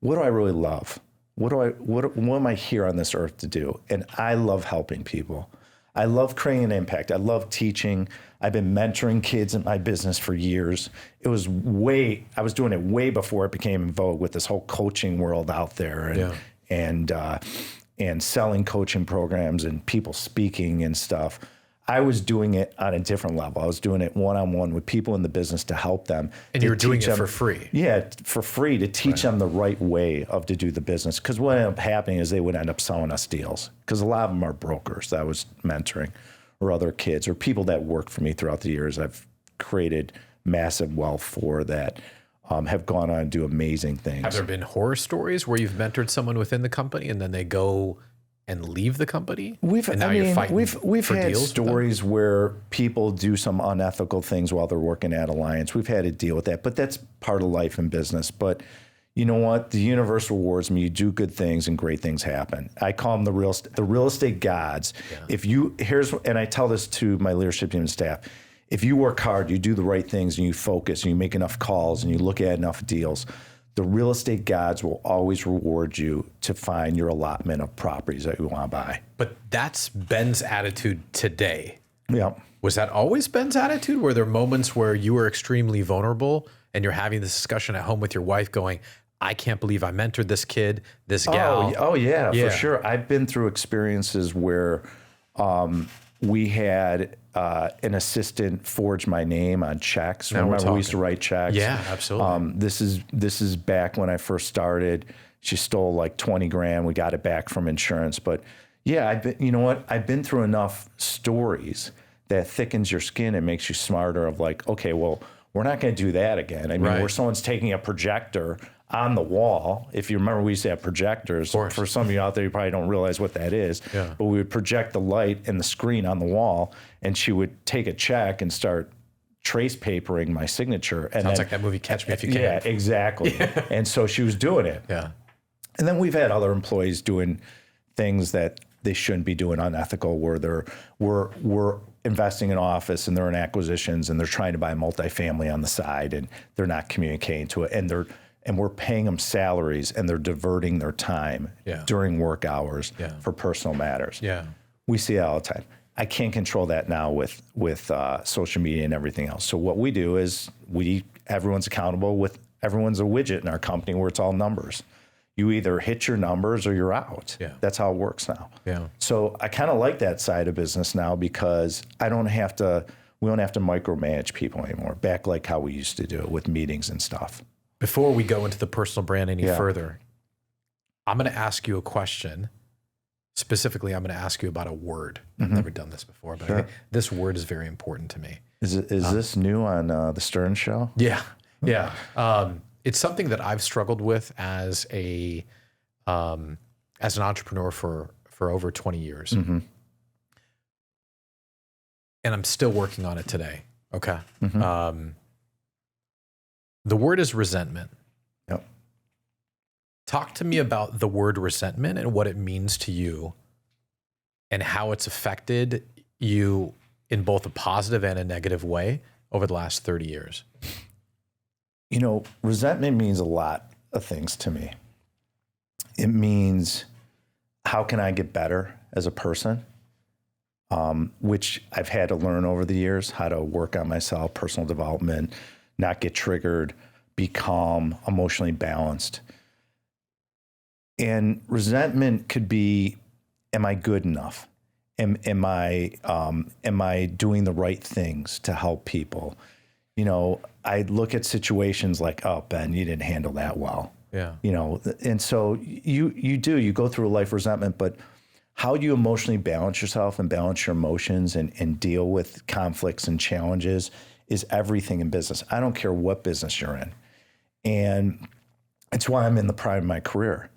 what do I really love? What am I here on this earth to do? And I love helping people. I love creating an impact. I love teaching. I've been mentoring kids in my business for years. I was doing it way before it became in vogue with this whole coaching world out there and selling coaching programs and people speaking and stuff. I was doing it on a different level. I was doing it one-on-one with people in the business to help them. And you were doing it for free. Yeah, for free to teach them the right way to do the business. Because what ended up happening is they would end up selling us deals. Because a lot of them are brokers that I was mentoring, or other kids, or people that worked for me throughout the years. I've created massive wealth for that. Have gone on to do amazing things. Have there been horror stories where you've mentored someone within the company and then they go and leave the company? We've had stories where people do some unethical things while they're working at Alliance. We've had to deal with that, but that's part of life and business. But you know what? The universe rewards me. You do good things and great things happen. I call them the real estate gods. Yeah. And I tell this to my leadership team and staff. If you work hard, you do the right things, and you focus, and you make enough calls, and you look at enough deals, the real estate gods will always reward you to find your allotment of properties that you want to buy. But that's Ben's attitude today. Yeah. Was that always Ben's attitude? Were there moments where you were extremely vulnerable and you're having this discussion at home with your wife going, I can't believe I mentored this kid, this gal? Oh yeah, for sure. I've been through experiences where we had an assistant forge my name on checks. Remember, we used to write checks. Yeah, absolutely. This is back when I first started. She stole like 20 grand. We got it back from insurance. But yeah, you know what? I've been through enough stories that thickens your skin and makes you smarter of like, okay, well, we're not going to do that again. I mean, where someone's taking a projector on the wall. If you remember, we used to have projectors. For some of you out there, you probably don't realize what that is. Yeah. But we would project the light and the screen on the wall, and she would take a check and start trace papering my signature. And Sounds like that movie Catch Me If You Can. Yeah, exactly. Yeah. And so she was doing it. Yeah. And then we've had other employees doing things that they shouldn't be doing, unethical, where we're investing in office and they're in acquisitions and they're trying to buy multifamily on the side and they're not communicating to it, and we're paying them salaries and they're diverting their time during work hours for personal matters. Yeah. We see it all the time. I can't control that now with social media and everything else. So what we do is everyone's accountable. Everyone's a widget in our company where it's all numbers. You either hit your numbers or you're out. Yeah. That's how it works now. Yeah. So I kind of like that side of business now because we don't have to micromanage people anymore, back like how we used to do it with meetings and stuff. Before we go into the personal brand any further, I'm going to ask you a question. Specifically, I'm going to ask you about a word. I've never done this before, but I think this word is very important to me. Is this new on the Stern Show? Yeah. Yeah. It's something that I've struggled with as an entrepreneur for over 20 years. Mm-hmm. And I'm still working on it today. Okay. Mm-hmm. The word is resentment. Yep. Talk to me about the word resentment and what it means to you and how it's affected you in both a positive and a negative way over the last 30 years. You know, resentment means a lot of things to me. It means, how can I get better as a person? Which I've had to learn over the years, how to work on myself, personal development, not get triggered, be calm, emotionally balanced. And resentment could be, am I good enough? Am I doing the right things to help people? You know, I look at situations like, oh, Ben, you didn't handle that well. Yeah. You know, and so you go through a life resentment, but how you emotionally balance yourself and balance your emotions and deal with conflicts and challenges is everything in business. I don't care what business you're in. And it's why I'm in the prime of my career.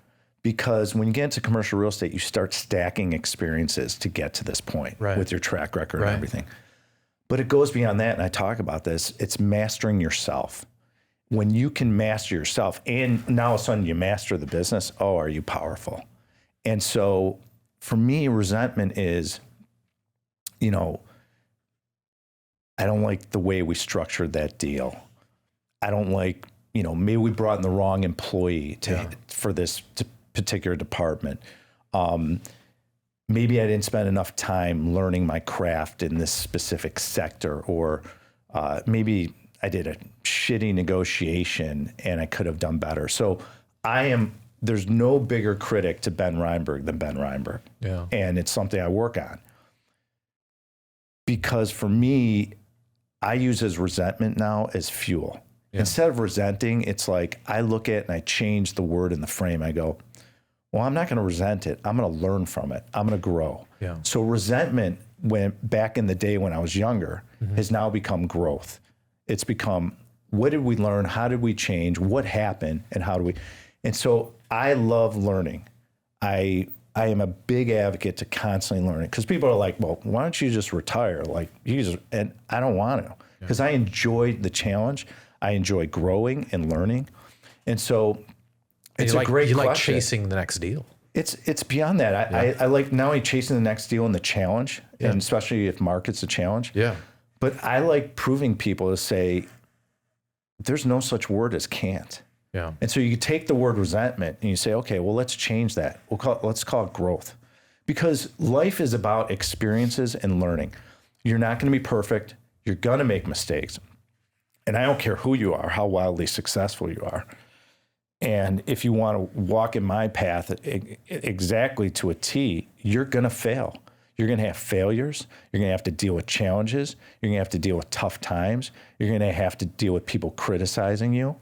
Because when you get into commercial real estate, you start stacking experiences to get to this point with your track record and everything. But it goes beyond that, and I talk about this. It's mastering yourself. When you can master yourself, and now all of a sudden you master the business, oh, are you powerful? And so for me, resentment is, you know, I don't like the way we structured that deal. I don't like, you know, maybe we brought in the wrong employee for this particular department. Maybe I didn't spend enough time learning my craft in this specific sector, or maybe I did a shitty negotiation and I could have done better. So there's no bigger critic to Ben Reinberg than Ben Reinberg. Yeah. And it's something I work on. Because for me, I use his resentment now as fuel. Yeah. Instead of resenting, it's like I look at it and I change the word in the frame. I go, well, I'm not going to resent it. I'm going to learn from it. I'm going to grow. Yeah. So resentment, when back in the day when I was younger, has now become growth. It's become, what did we learn? How did we change? What happened? And how do we? And so I love learning. I am a big advocate to constantly learning, because people are like, well, why don't you just retire? And I don't want to, because I enjoy the challenge. I enjoy growing and learning. And so it's a great question. You like chasing the next deal. It's beyond that. I like not only chasing the next deal and the challenge, and especially if market's a challenge. Yeah. But I like proving people to say, there's no such word as can't. Yeah. And so you take the word resentment and you say, okay, well, let's change that. Let's call it growth. Because life is about experiences and learning. You're not going to be perfect. You're going to make mistakes. And I don't care who you are, how wildly successful you are. And if you want to walk in my path exactly to a T, you're going to fail. You're going to have failures. You're going to have to deal with challenges. You're going to have to deal with tough times. You're going to have to deal with people criticizing you.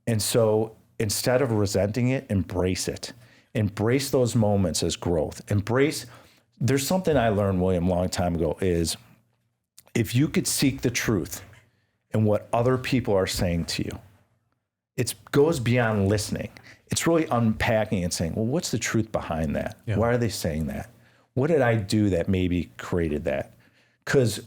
And so instead of resenting it, embrace it. Embrace those moments as growth. There's something I learned, William, a long time ago, is if you could seek the truth in what other people are saying to you, it goes beyond listening. It's really unpacking and saying, well, what's the truth behind that? Yeah. Why are they saying that? What did I do that maybe created that? Because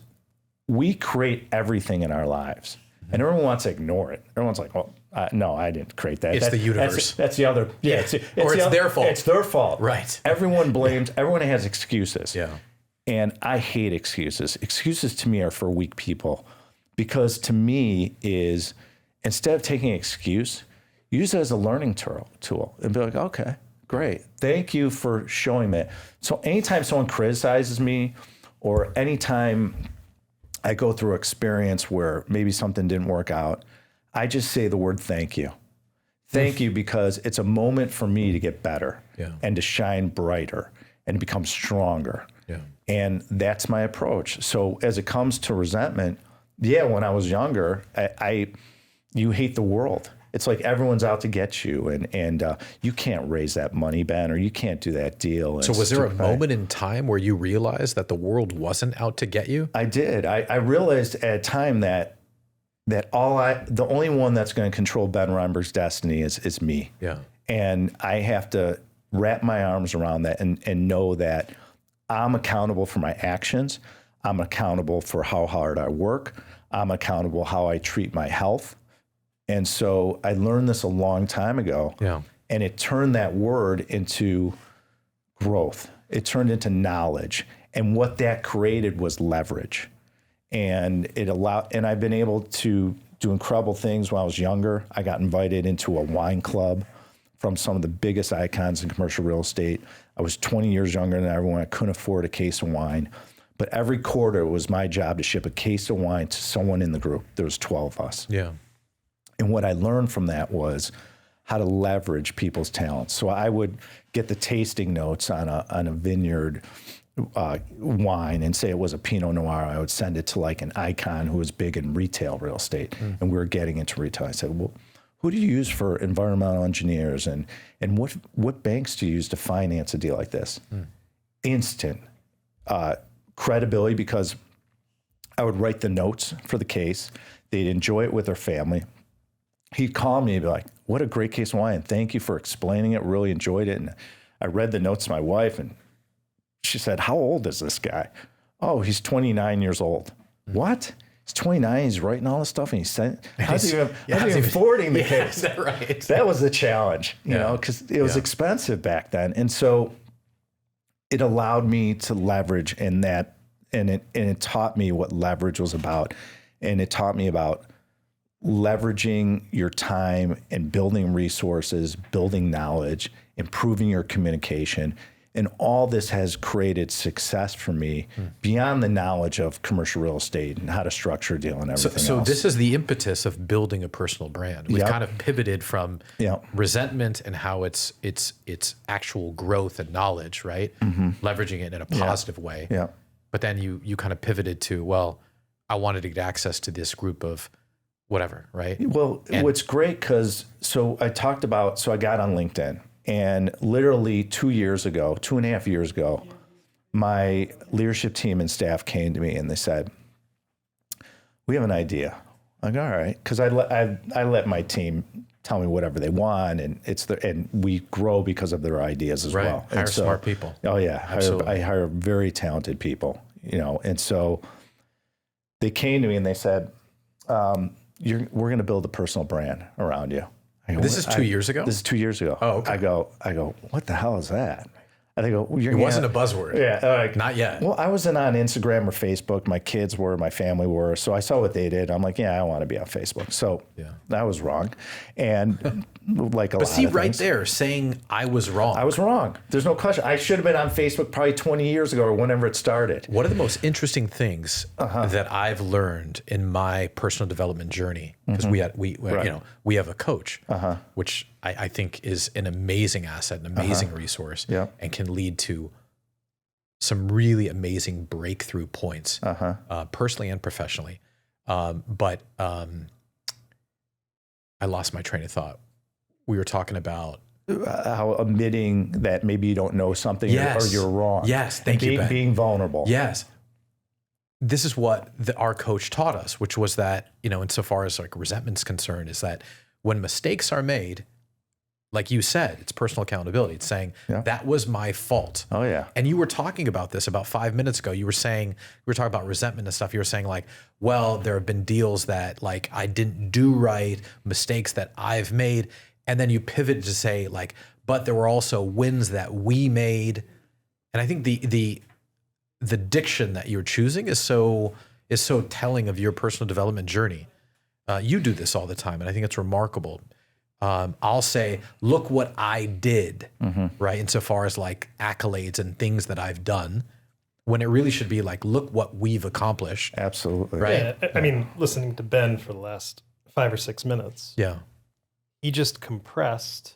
we create everything in our lives, and everyone wants to ignore it. Everyone's like, well, no, I didn't create that. It's the universe. That's the other. Yeah. Or it's their fault. It's their fault. Right. Everyone blames. Everyone has excuses. Yeah. And I hate excuses. Excuses to me are for weak people, because to me is, instead of taking an excuse, use it as a learning tool and be like, okay, great. Thank you for showing me. So anytime someone criticizes me, or anytime I go through an experience where maybe something didn't work out, I just say the word thank you. Thank you, because it's a moment for me to get better and to shine brighter and to become stronger. Yeah. And that's my approach. So as it comes to resentment, when I was younger, you hate the world. It's like everyone's out to get you, and you can't raise that money, Ben, or you can't do that deal. So was there a moment in time where you realized that the world wasn't out to get you? I did. I realized at a time that the only one that's going to control Ben Reinberg's destiny is me. Yeah. And I have to wrap my arms around that and know that I'm accountable for my actions. I'm accountable for how hard I work. I'm accountable how I treat my health. And so I learned this a long time ago. Yeah. And it turned that word into growth. It turned into knowledge. And what that created was leverage. And I've been able to do incredible things when I was younger. I got invited into a wine club from some of the biggest icons in commercial real estate. I was 20 years younger than everyone. I couldn't afford a case of wine. But every quarter it was my job to ship a case of wine to someone in the group. There was 12 of us. Yeah. And what I learned from that was how to leverage people's talents. So I would get the tasting notes on a vineyard wine and say it was a Pinot Noir. I would send it to like an icon who was big in retail real estate. And we were getting into retail. I said, well, who do you use for environmental engineers? And what banks do you use to finance a deal like this? instant credibility because I would write the notes for the case. They'd enjoy it with their family. He'd call me and be like, what a great case of wine. Thank you for explaining it. Really enjoyed it. And I read the notes to my wife and she said, how old is this guy? Oh, he's 29 years old. What? He's 29. He's writing all this stuff and he's saying, how's he even forwarding the case? Right. That was the challenge, you know, because it was expensive back then. And so it allowed me to leverage in that, and it taught me what leverage was about. And it taught me about leveraging your time and building resources, building knowledge, improving your communication. And all this has created success for me beyond the knowledge of commercial real estate and how to structure a deal and everything So else. this is the impetus of building a personal brand. We've kind of pivoted from resentment and how it's actual growth and knowledge, right? Leveraging it in a positive way. Yeah. But then you kind of pivoted to, well, I wanted to get access to this group of whatever, right? Well, what's great because I got on LinkedIn. And literally 2.5 years ago, my leadership team and staff came to me and they said, we have an idea. I go, all right. Because I let my team tell me whatever they want, and and we grow because of their ideas as well. Hire smart people. Oh yeah, Absolutely. I hire very talented people, you know. And so they came to me and they said, we're going to build a personal brand around you. Go, this is 2 years ago? This is 2 years ago. Oh, okay. I go, what the hell is that? And they go, it wasn't a buzzword. Yeah. Not yet. Well, I wasn't on Instagram or Facebook. My kids were, my family were. So I saw what they did. I'm like, I want to be on Facebook. So I was wrong. And like a lot of things. Right there, saying I was wrong. I was wrong. There's no question. I should have been on Facebook probably 20 years ago or whenever it started. One of the most interesting things that I've learned in my personal development journey, because we have a coach, which I think is an amazing asset, an amazing resource, and can lead to some really amazing breakthrough points, personally and professionally. But I lost my train of thought. We were talking about how admitting that maybe you don't know something or you're wrong. Yes, thank you, Ben. Being vulnerable. Yes. This is what our coach taught us, which was that, insofar as like resentment's concerned, is that when mistakes are made, like you said, it's personal accountability. It's saying that was my fault. Oh yeah. And you were talking about this about 5 minutes ago. You were talking about resentment and stuff. You were saying like, well, there have been deals that like I didn't do right, mistakes that I've made. And then you pivoted to say like, but there were also wins that we made. And I think the diction that you're choosing is so telling of your personal development journey. You do this all the time, and I think it's remarkable. I'll say, look what I did, right? Insofar as like accolades and things that I've done, when it really should be like, look what we've accomplished. Absolutely. Right. Yeah, I mean, listening to Ben for the last 5 or 6 minutes. Yeah. He just compressed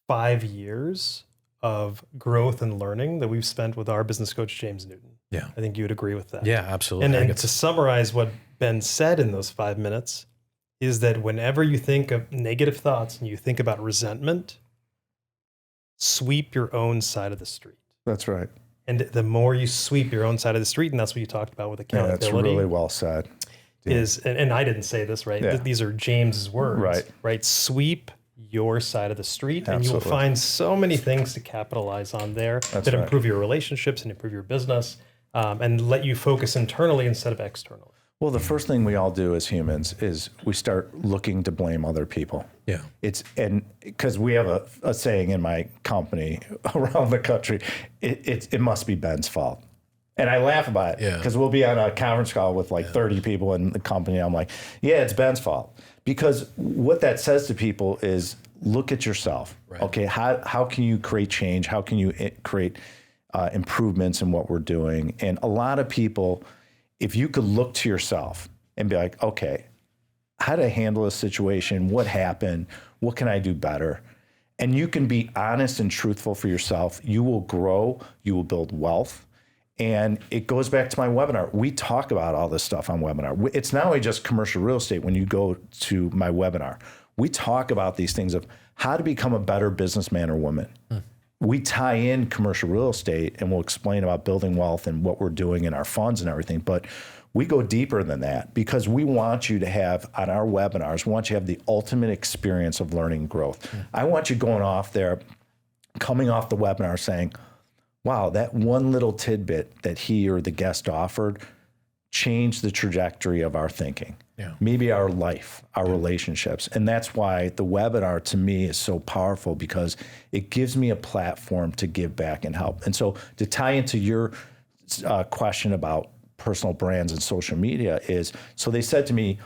5 years of growth and learning that we've spent with our business coach, James Newton. Yeah. I think you would agree with that. Yeah, absolutely. And then to summarize what Ben said in those 5 minutes is that whenever you think of negative thoughts and you think about resentment, sweep your own side of the street. That's right. And the more you sweep your own side of the street, and that's what you talked about with accountability. Yeah, that's really well said. And I didn't say this, right? Yeah. These are James's words, right? Sweep your side of the street, and you will find so many things to capitalize on there that improve your relationships and improve your business, and let you focus internally instead of externally. Well, the first thing we all do as humans is we start looking to blame other people. Yeah. Because we have a saying in my company around the country, it must be Ben's fault. And I laugh about it because we'll be on a conference call with like 30 people in the company. I'm like, yeah, it's Ben's fault. Because what that says to people is look at yourself. Right. Okay, how can you create change? How can you create improvements in what we're doing? And a lot of people, if you could look to yourself and be like, okay, how to handle a situation? What happened? What can I do better? And you can be honest and truthful for yourself. You will grow. You will build wealth. And it goes back to my webinar. We talk about all this stuff on webinar. It's not only just commercial real estate. When you go to my webinar, we talk about these things of how to become a better businessman or woman. we tie in commercial real estate, and we'll explain about building wealth and what we're doing in our funds and everything. But we go deeper than that because we want you to have, on our webinars, we want you to have the ultimate experience of learning and growth. I want you going off there, coming off the webinar saying, wow, that one little tidbit that he or the guest offered changed the trajectory of our thinking. Yeah. Maybe our life, our relationships. And that's why the webinar to me is so powerful, because it gives me a platform to give back and help. And so to tie into your question about personal brands and social media is, so they said to me,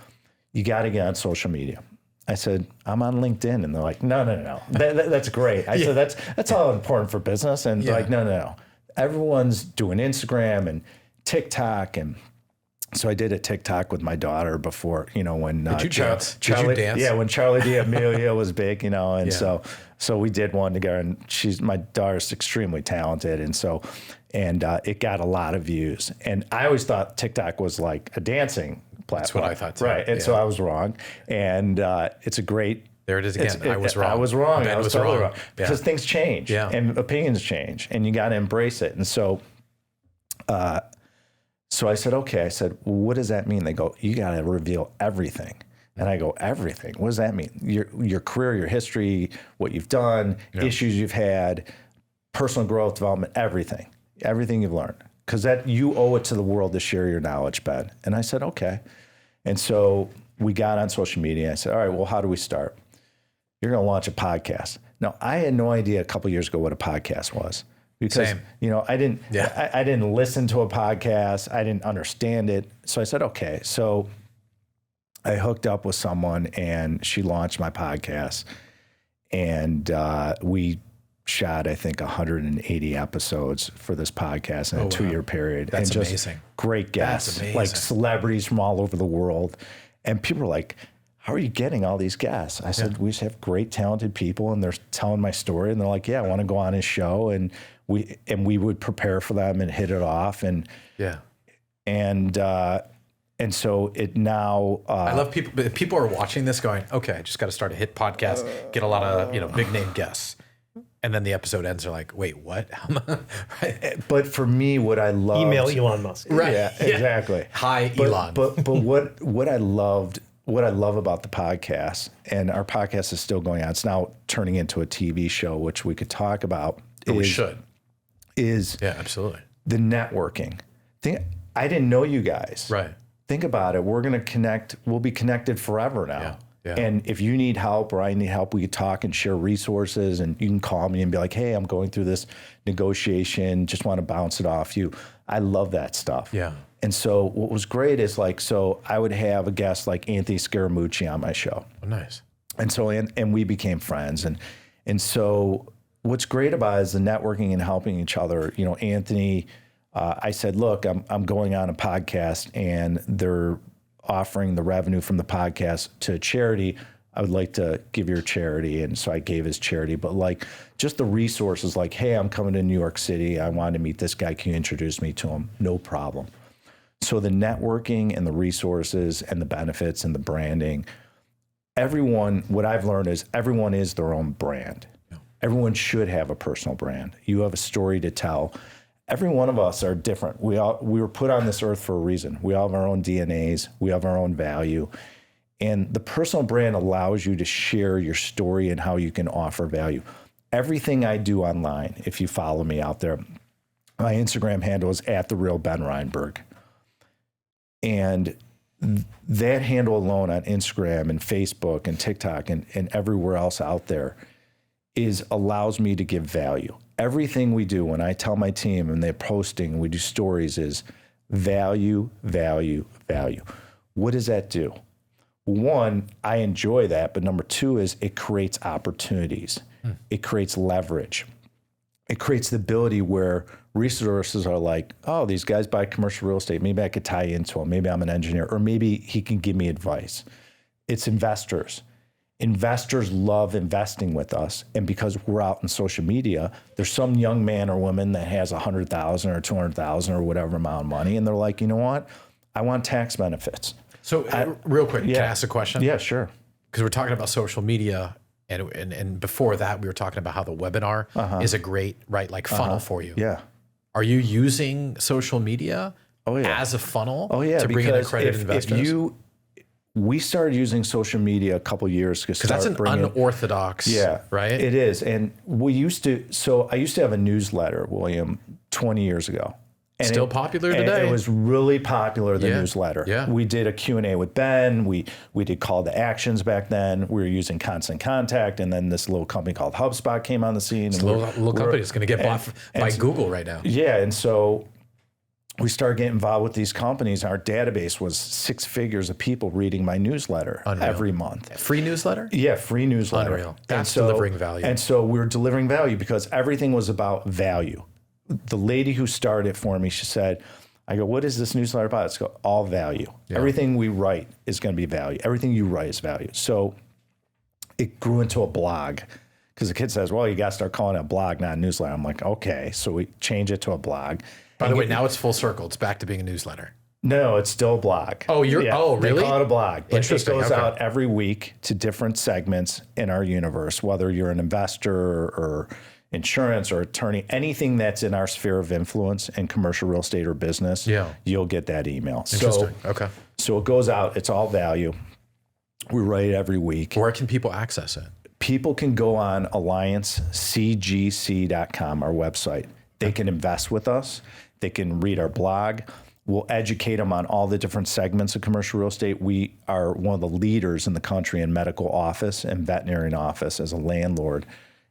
you got to get on social media. I said, I'm on LinkedIn. And they're like, no. That's great. I said, that's all important for business. And they're like, no. Everyone's doing Instagram and TikTok. And so I did a TikTok with my daughter before, when Did you dance? Yeah, when Charlie D'Amelio was big, and so we did one together. And my daughter's extremely talented, and it got a lot of views. And I always thought TikTok was like a dancing platform. That's what I thought too. Right, and so I was wrong. And it's a great. There it is again. I was wrong. I was wrong. Ben I was totally wrong. Because things change, and opinions change, and you got to embrace it. And so. So I said, okay. I said, well, what does that mean? They go, you got to reveal everything. And I go, everything? What does that mean? Your career, your history, what you've done, issues you've had, personal growth, development, everything you've learned. Because that you owe it to the world to share your knowledge, Ben. And I said, okay. And so we got on social media. I said, all right, well, how do we start? You're going to launch a podcast. Now, I had no idea a couple of years ago what a podcast was. Because, I didn't listen to a podcast. I didn't understand it. So I said, okay. So I hooked up with someone, and she launched my podcast, and we shot, I think, 180 episodes for this podcast in a 2-year period. That's and just amazing. Great guests, like celebrities from all over the world. And people were like, how are you getting all these guests? I said, we just have great, talented people, and they're telling my story, and they're like, I want to go on his show. And we would prepare for them and hit it off. And so it now. I love people. People are watching this going, okay, I just got to start a hit podcast, get a lot of big name guests, and then the episode ends. They're like, wait, what? Right. But for me, what I love, email Elon Musk. Right. Yeah, exactly. Hi, Elon. But what I loved. What I love about the podcast, and our podcast is still going on, it's now turning into a TV show, which we could talk about. We should. Absolutely. The networking. I didn't know you guys. Right. Think about it. We're going to connect. We'll be connected forever now. Yeah. And if you need help or I need help, we could talk and share resources, and you can call me and be like, hey, I'm going through this negotiation. Just want to bounce it off you. I love that stuff. Yeah. And so what was great is so I would have a guest like Anthony Scaramucci on my show. Oh, nice. And so, and we became friends. And so what's great about it is the networking and helping each other. Anthony, I said, look, I'm going on a podcast, and they're offering the revenue from the podcast to a charity. I would like to give your charity. And so I gave his charity, but just the resources, hey, I'm coming to New York City. I wanted to meet this guy. Can you introduce me to him? No problem. So the networking and the resources and the benefits and the branding, what I've learned is everyone is their own brand. Yeah. Everyone should have a personal brand. You have a story to tell. Every one of us are different. We were put on this earth for a reason. We all have our own DNAs. We have our own value. And the personal brand allows you to share your story and how you can offer value. Everything I do online, if you follow me out there, my Instagram handle is @TheRealBenReinberg. And that handle alone on Instagram and Facebook and TikTok and everywhere else out there allows me to give value. Everything we do, when I tell my team and they're posting, we do stories, is value, value, value. What does that do? One, I enjoy that, but number two is it creates opportunities. It creates leverage. It creates the ability where resources are like, oh, these guys buy commercial real estate. Maybe I could tie into them. Maybe I'm an engineer, or maybe he can give me advice. It's investors. Investors love investing with us. And because we're out in social media, there's some young man or woman that has $100,000 or $200,000 or whatever amount of money. And they're like, you know what? I want tax benefits. So real quick, can I ask a question? Yeah, sure. Because we're talking about social media. And before that, we were talking about how the webinar is a great, right, like funnel for you. Yeah. Are you using social media as a funnel to bring in accredited investors? We started using social media a couple years ago. Because that's an unorthodox, right? It is. And I used to have a newsletter, William, 20 years ago. And Still popular today. It was really popular, the newsletter. Yeah. We did a Q&A with Ben. We did call to actions back then. We were using Constant Contact. And then this little company called HubSpot came on the scene. It's a little company that's going to get bought by Google right now. Yeah. And so we started getting involved with these companies. Our database was 6 figures of people reading my newsletter every month. Free newsletter? Yeah, free newsletter. Unreal. That's delivering value. And so we were delivering value because everything was about value. The lady who started it for me, she said, I go, what is this newsletter about? It's all value. Yeah. Everything we write is going to be value. Everything you write is value. So it grew into a blog because the kid says, well, you got to start calling it a blog, not a newsletter. I'm like, okay. So we change it to a blog. By the way, now it's full circle. It's back to being a newsletter. No, it's still a blog. Oh, really? They call it a blog. But it goes out every week to different segments in our universe, whether you're an investor or insurance or attorney, anything that's in our sphere of influence in commercial real estate or business, you'll get that email. Interesting. So it goes out. It's all value. We write it every week. Where can people access it? People can go on alliancecgc.com, our website. They can invest with us. They can read our blog. We'll educate them on all the different segments of commercial real estate. We are one of the leaders in the country in medical office and veterinarian office as a landlord.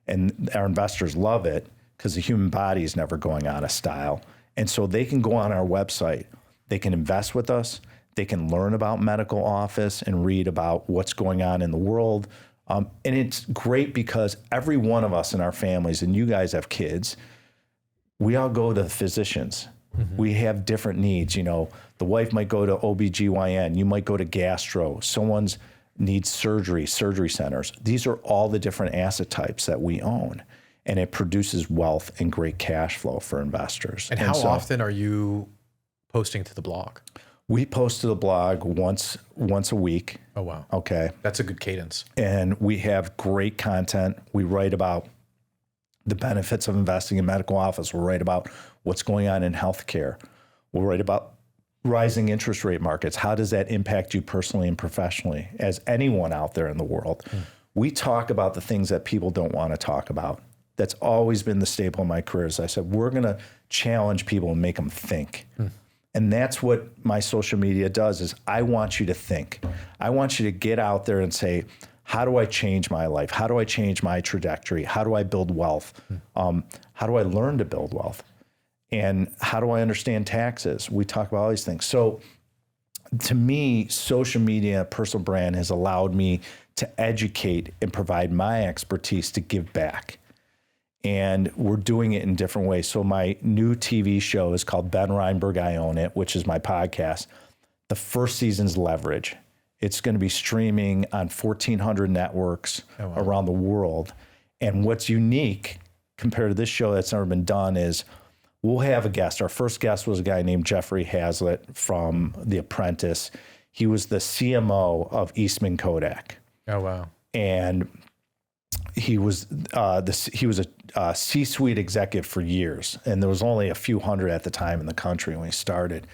And our investors love it because the human body is never going out of style. And so they can go on our website. They can invest with us. They can learn about medical office and read about what's going on in the world. And it's great because every one of us in our families, and you guys have kids, we all go to physicians. Mm-hmm. We have different needs. You know, the wife might go to OBGYN. You might go to gastro. Someone's needs surgery centers. These are all the different asset types that we own. And it produces wealth and great cash flow for investors. And how often are you posting to the blog? We post to the blog once a week. Oh, wow. Okay. That's a good cadence. And we have great content. We write about the benefits of investing in medical office. We'll write about what's going on in healthcare. We'll write about rising interest rate markets. How does that impact you personally and professionally as anyone out there in the world? We talk about the things that people don't want to talk about. That's always been the staple of my career. As I said, we're going to challenge people and make them think. And that's what my social media does is I want you to think. I want you to get out there and say, how do I change my life? How do I change my trajectory? How do I build wealth? How do I learn to build wealth? And how do I understand taxes? We talk about all these things. So to me, social media, personal brand has allowed me to educate and provide my expertise to give back. And we're doing it in different ways. So my new TV show is called Ben Reinberg, I Own It, which is my podcast. The first season's Leverage. It's going to be streaming on 1,400 networks around the world. And what's unique compared to this show that's never been done is we'll have a guest. Our first guest was a guy named Jeffrey Hazlitt from The Apprentice. He was the CMO of Eastman Kodak. Oh, wow. And he was a C-suite executive for years. And there was only a few hundred at the time in the country when he started.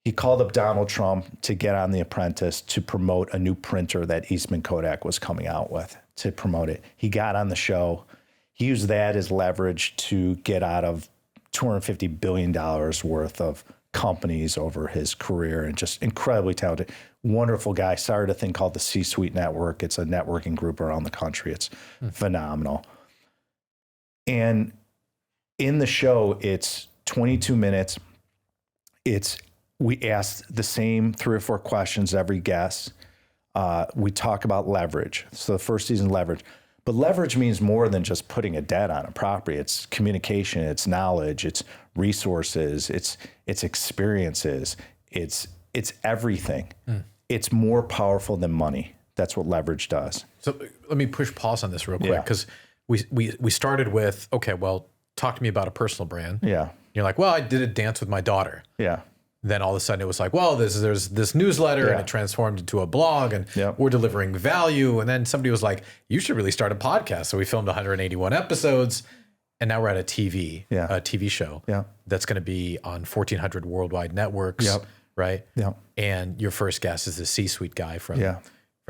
He called up Donald Trump to get on The Apprentice to promote a new printer that Eastman Kodak was coming out with, to promote it. He got on the show. He used that as leverage to get out of $250 billion worth of companies over his career, and just incredibly talented, wonderful guy. Started a thing called the C-Suite Network. It's a networking group around the country. It's phenomenal. And in the show, it's 22 minutes. We ask the same 3 or 4 questions every guest. We talk about leverage. So the first season, leverage. But leverage means more than just putting a debt on a property. It's communication, it's knowledge, it's resources, it's experiences, it's everything. It's more powerful than money. That's what leverage does. So let me push pause on this real quick, because we started with, okay, well, talk to me about a personal brand. Yeah. You're like, well, I did a dance with my daughter. Yeah. then all of a sudden it was like, well, there's this newsletter and it transformed into a blog and we're delivering value. And then somebody was like, you should really start a podcast. So we filmed 181 episodes and now we're at a TV show that's going to be on 1,400 worldwide networks, right? Yeah. And your first guest is the C-suite guy from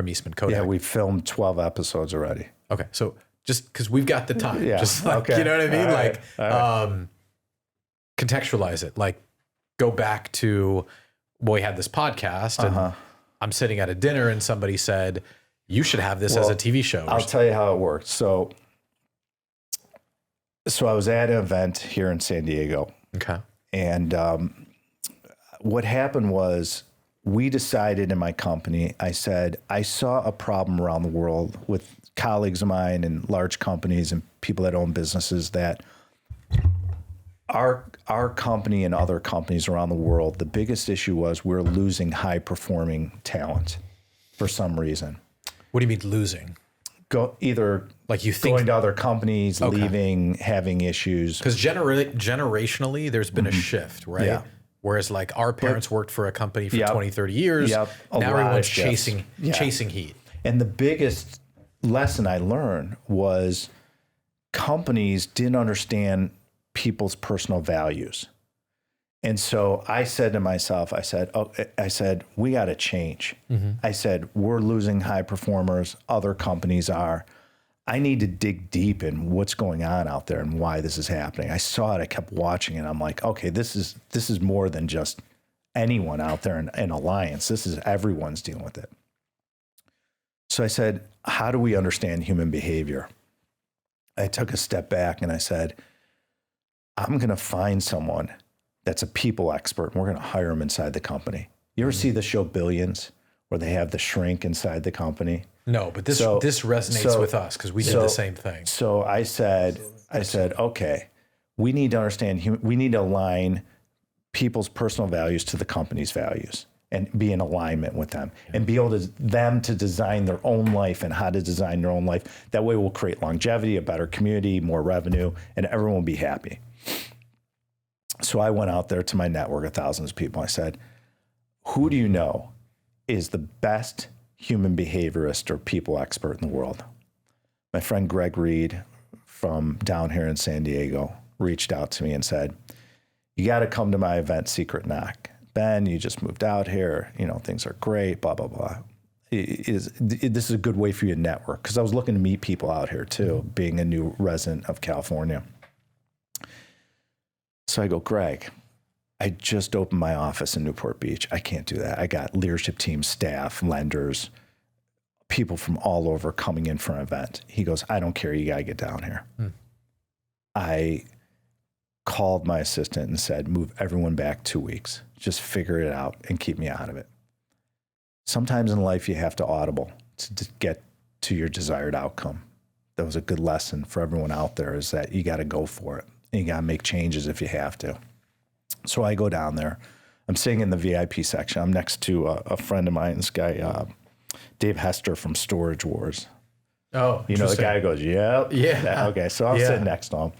Eastman Kodak. Yeah, we filmed 12 episodes already. Okay. So just because we've got the time, just like, you know what I mean? All right. Contextualize it. Like, go back to, well, we had this podcast and I'm sitting at a dinner and somebody said, you should have this as a TV show. I'll tell you how it worked. So I was at an event here in San Diego. Okay. And what happened was we decided in my company, I said, I saw a problem around the world with colleagues of mine and large companies and people that own businesses that our company and other companies around the world, the biggest issue was we're losing high performing talent for some reason. What do you mean losing? Either like you think going to other companies, leaving, having issues. Because generationally, there's been a shift, right? Yeah. Whereas like our parents worked for a company for 20, 30 years. Now everyone's chasing heat. And the biggest lesson I learned was companies didn't understand people's personal values. And so I said to myself, I said, we got to change. I said, we're losing high performers. Other companies are. I need to dig deep in what's going on out there and why this is happening. I saw it. I kept watching it. I'm like, okay, this is more than just anyone out there in Alliance. This is everyone's dealing with it. So I said, how do we understand human behavior? I took a step back and I said, I'm going to find someone that's a people expert, and we're going to hire them inside the company. You ever see the show Billions, where they have the shrink inside the company? No, but this resonates with us because we did the same thing. So I said, okay, we need to understand, we need to align people's personal values to the company's values and be in alignment with them and be able to design their own life and how to design their own life. That way we'll create longevity, a better community, more revenue, and everyone will be happy. So I went out there to my network of thousands of people. I said, who do you know is the best human behaviorist or people expert in the world? My friend Greg Reed from down here in San Diego reached out to me and said, you got to come to my event, Secret Knock. Ben, you just moved out here. You know, things are great, blah, blah, blah. This is a good way for you to network, because I was looking to meet people out here too, being a new resident of California. So I go, Greg, I just opened my office in Newport Beach. I can't do that. I got leadership team, staff, lenders, people from all over coming in for an event. He goes, I don't care. You got to get down here. I called my assistant and said, move everyone back 2 weeks. Just figure it out and keep me out of it. Sometimes in life you have to audible to get to your desired outcome. That was a good lesson for everyone out there, is that you got to go for it. And you got to make changes if you have to. So I go down there. I'm sitting in the VIP section. I'm next to a friend of mine, this guy, Dave Hester from Storage Wars. Oh, you know, the guy who goes, yep. Yeah. Okay, so I'm sitting next to him.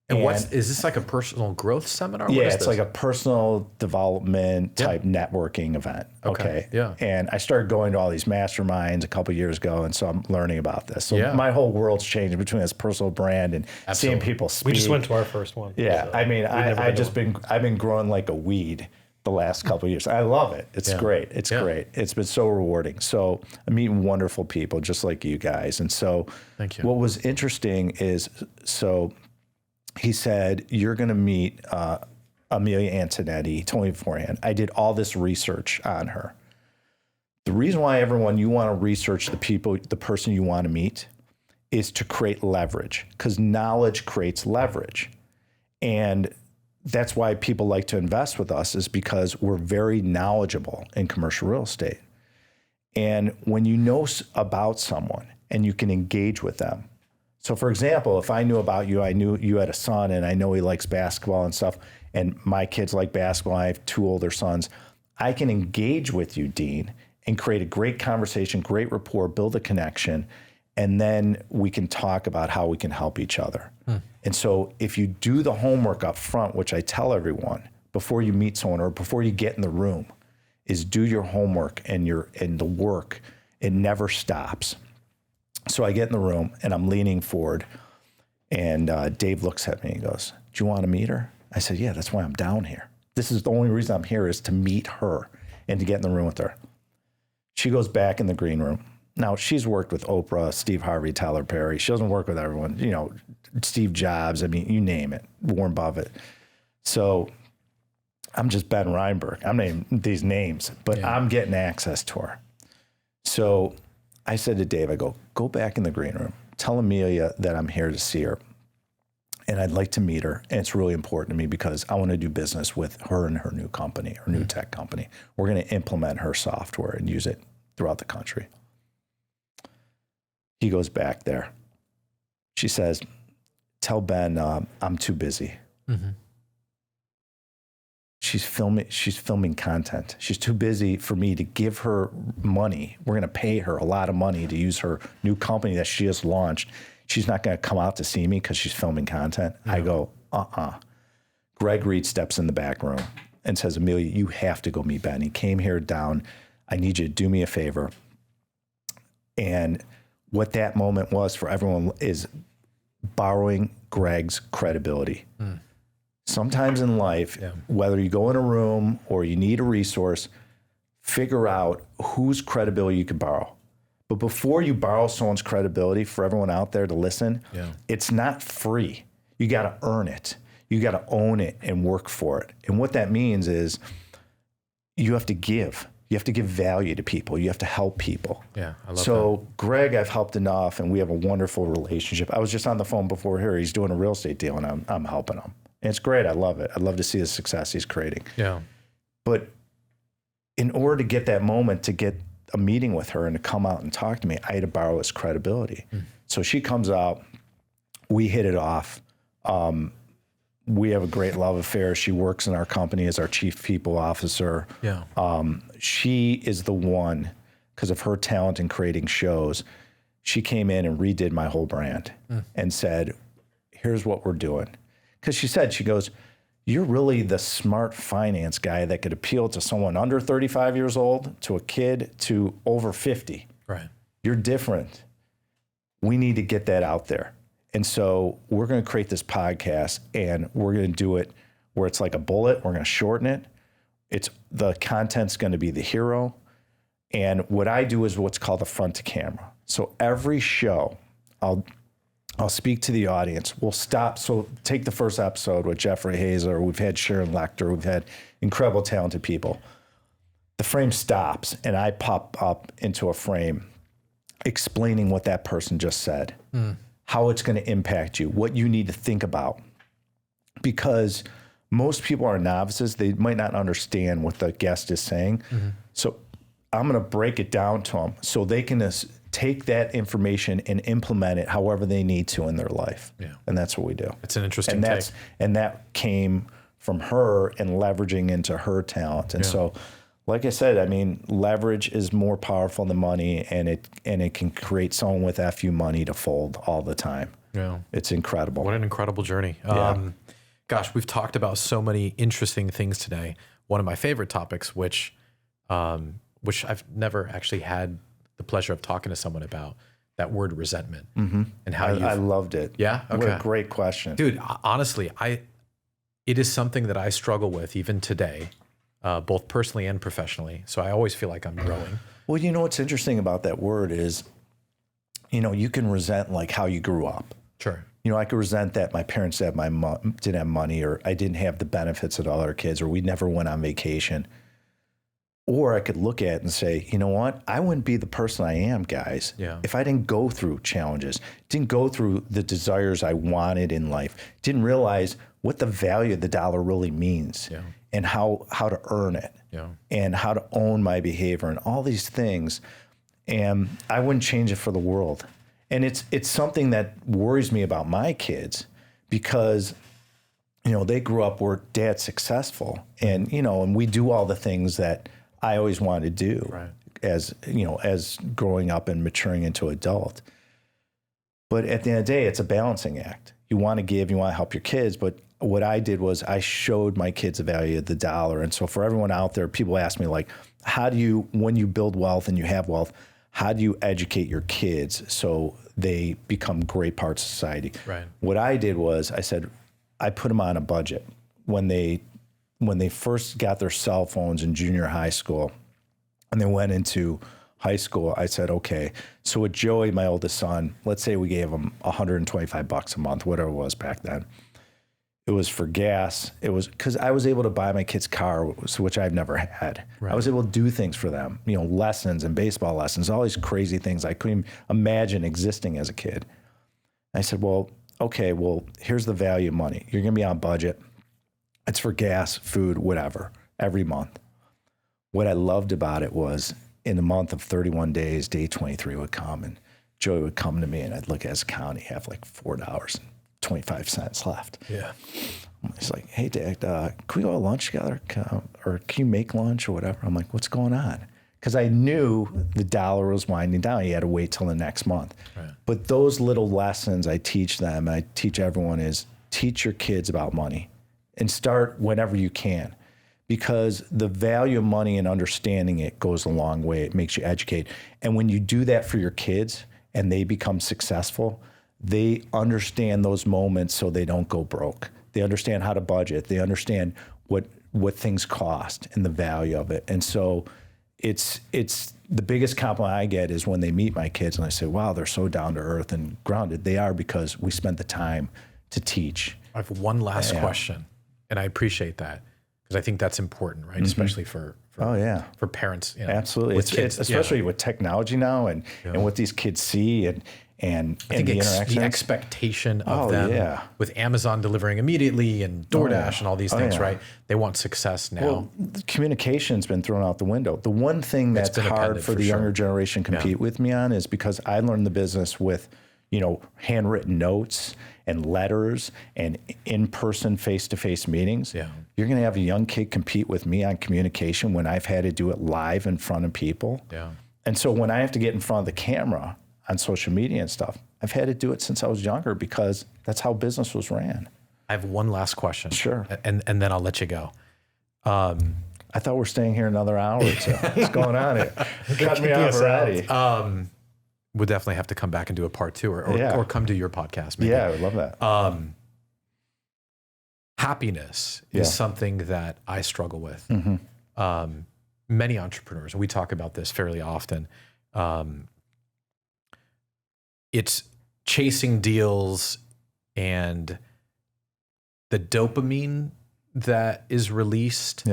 And is this like a personal growth seminar? Yeah, it's like a personal development type networking event. Okay. Yeah. And I started going to all these masterminds a couple of years ago, and so I'm learning about this. So my whole world's changing between this personal brand and seeing people speak. We just went to our first one. Yeah. So I mean, I've been growing like a weed the last couple of years. I love it. It's great. It's great. It's been so rewarding. So I'm meeting wonderful people just like you guys. And so thank you. What was interesting is, so he said, you're going to meet Amelia Antonetti. He told me beforehand. I did all this research on her. The reason why you want to research the person you want to meet is to create leverage, because knowledge creates leverage. And that's why people like to invest with us, is because we're very knowledgeable in commercial real estate. And when you know about someone and you can engage with them. So for example, if I knew about you, I knew you had a son and I know he likes basketball and stuff, and my kids like basketball, I have 2 older sons, I can engage with you, Dean, and create a great conversation, great rapport, build a connection, and then we can talk about how we can help each other. And so if you do the homework up front, which I tell everyone, before you meet someone or before you get in the room is do your homework and the work. It never stops. So I get in the room and I'm leaning forward and Dave looks at me and goes, "Do you want to meet her?" I said, "Yeah, that's why I'm down here. This is the only reason I'm here is to meet her and to get in the room with her." She goes back in the green room. Now, she's worked with Oprah, Steve Harvey, Tyler Perry. She doesn't work with everyone, Steve Jobs. I mean, you name it, Warren Buffett. So I'm just Ben Reinberg. I'm naming these names, but I'm getting access to her. So I said to Dave, I go back in the green room. Tell Amelia that I'm here to see her. And I'd like to meet her. And it's really important to me because I want to do business with her and her new company, her new tech company. We're going to implement her software and use it throughout the country. He goes back there. She says, "Tell Ben I'm too busy." Mm-hmm. She's filming content. She's too busy for me to give her money. We're going to pay her a lot of money to use her new company that she just launched. She's not going to come out to see me because she's filming content. No. I go, Greg Reed steps in the back room and says, "Amelia, you have to go meet Ben. He came here down. I need you to do me a favor." And what that moment was for everyone is borrowing Greg's credibility. Mm. Sometimes in life, whether you go in a room or you need a resource, figure out whose credibility you can borrow. But before you borrow someone's credibility, for everyone out there to listen, it's not free. You got to earn it. You got to own it and work for it. And what that means is you have to give. You have to give value to people. You have to help people. Yeah, I love So Greg, I've helped enough, and we have a wonderful relationship. I was just on the phone before here. He's doing a real estate deal, and I'm helping him. And it's great. I love it. I love to see the success he's creating. Yeah. But in order to get that moment, to get a meeting with her and to come out and talk to me, I had to borrow his credibility. Mm. So she comes out. We hit it off. We have a great love affair. She works in our company as our chief people officer. Yeah. She is the one, because of her talent in creating shows, she came in and redid my whole brand and said, "Here's what we're doing." Because she goes, "You're really the smart finance guy that could appeal to someone under 35 years old, to a kid, to over 50. Right. You're different. We need to get that out there. And so we're going to create this podcast, and we're going to do it where it's like a bullet. We're going to shorten it. The content's going to be the hero. And what I do is what's called a front to camera. So every show, I'll speak to the audience. We'll stop. So take the first episode with Jeffrey Hazer. We've had Sharon Lechter. We've had incredible, talented people. The frame stops, and I pop up into a frame explaining what that person just said, how it's going to impact you, what you need to think about. Because most people are novices. They might not understand what the guest is saying. Mm-hmm. So I'm going to break it down to them so they can take that information and implement it however they need to in their life. Yeah. And that's what we do. It's an interesting take. And that came from her and leveraging into her talent. And so, like I said, I mean, leverage is more powerful than money, and it can create someone with FU money to fold all the time. Yeah. It's incredible. What an incredible journey. Gosh, we've talked about so many interesting things today. One of my favorite topics, which I've never actually had the pleasure of talking to someone about, that word resentment, and how I loved it. Yeah. Okay. What a great question, dude. Honestly, it is something that I struggle with even today, both personally and professionally. So I always feel like I'm growing. Well, you know what's interesting about that word is, you can resent like how you grew up. Sure. I could resent that my parents didn't have money, or I didn't have the benefits of other kids, or we never went on vacation. Or I could look at it and say, you know what? I wouldn't be the person I am, guys, if I didn't go through challenges, didn't go through the desires I wanted in life, didn't realize what the value of the dollar really means, and how to earn it, and how to own my behavior and all these things. And I wouldn't change it for the world. And it's something that worries me about my kids, because they grew up where dad's successful, and and we do all the things that I always wanted to do, as growing up and maturing into adult. But at the end of the day, it's a balancing act. you want to give, you want to help your kids. But what I did was I showed my kids the value of the dollar. And so for everyone out there, people ask me like, how do you, when you build wealth and you have wealth, how do you educate your kids so they become great parts of society? Right. What I did was I said, I put them on a budget. When they first got their cell phones in junior high school and they went into high school, I said, okay, so with Joey, my oldest son, let's say we gave him $125 a month, whatever it was back then. It was for gas. It was because I was able to buy my kids' car, which I've never had. Right. I was able to do things for them, lessons and baseball lessons, all these crazy things I couldn't imagine existing as a kid. I said, well, okay, here's the value of money. You're going to be on budget. It's for gas, food, whatever, every month. What I loved about it was in the month of 31 days, day 23 would come, and Joey would come to me, and I'd look at his account. He'd have like $4.25 left. Yeah. He's like, hey, Dad, can we go to lunch together? Or can you make lunch or whatever? I'm like, what's going on? Because I knew the dollar was winding down. You had to wait till the next month. Right. But those little lessons I teach them, I teach everyone, is teach your kids about money and start whenever you can. Because the value of money and understanding it goes a long way. It makes you educate. And when you do that for your kids and they become successful, they understand those moments so they don't go broke. They understand how to budget. They understand what things cost and the value of it. And so it's the biggest compliment I get is when they meet my kids and I say, wow, they're so down to earth and grounded. They are, because we spent the time to teach. I have one last question, and I appreciate that because I think that's important, right? Mm-hmm. Especially for parents. Absolutely. It's especially with technology now and what these kids see and I think the expectation of them with Amazon delivering immediately and DoorDash and all these things, right? They want success now. Well, communication's been thrown out the window. The one thing that's hard for the younger generation to compete with me on is because I learned the business with, handwritten notes and letters and in-person face-to-face meetings. Yeah. You're going to have a young kid compete with me on communication when I've had to do it live in front of people. Yeah. And so when I have to get in front of the camera on social media and stuff, I've had to do it since I was younger because that's how business was ran. I have one last question. Sure. And then I'll let you go. I thought we're staying here another hour or so. What's going on here? Cut me off already. We'll definitely have to come back and do a part 2 or come to your podcast. Maybe. Yeah, I would love that. Happiness is something that I struggle with. Mm-hmm. Many entrepreneurs, and we talk about this fairly often, it's chasing deals and the dopamine that is released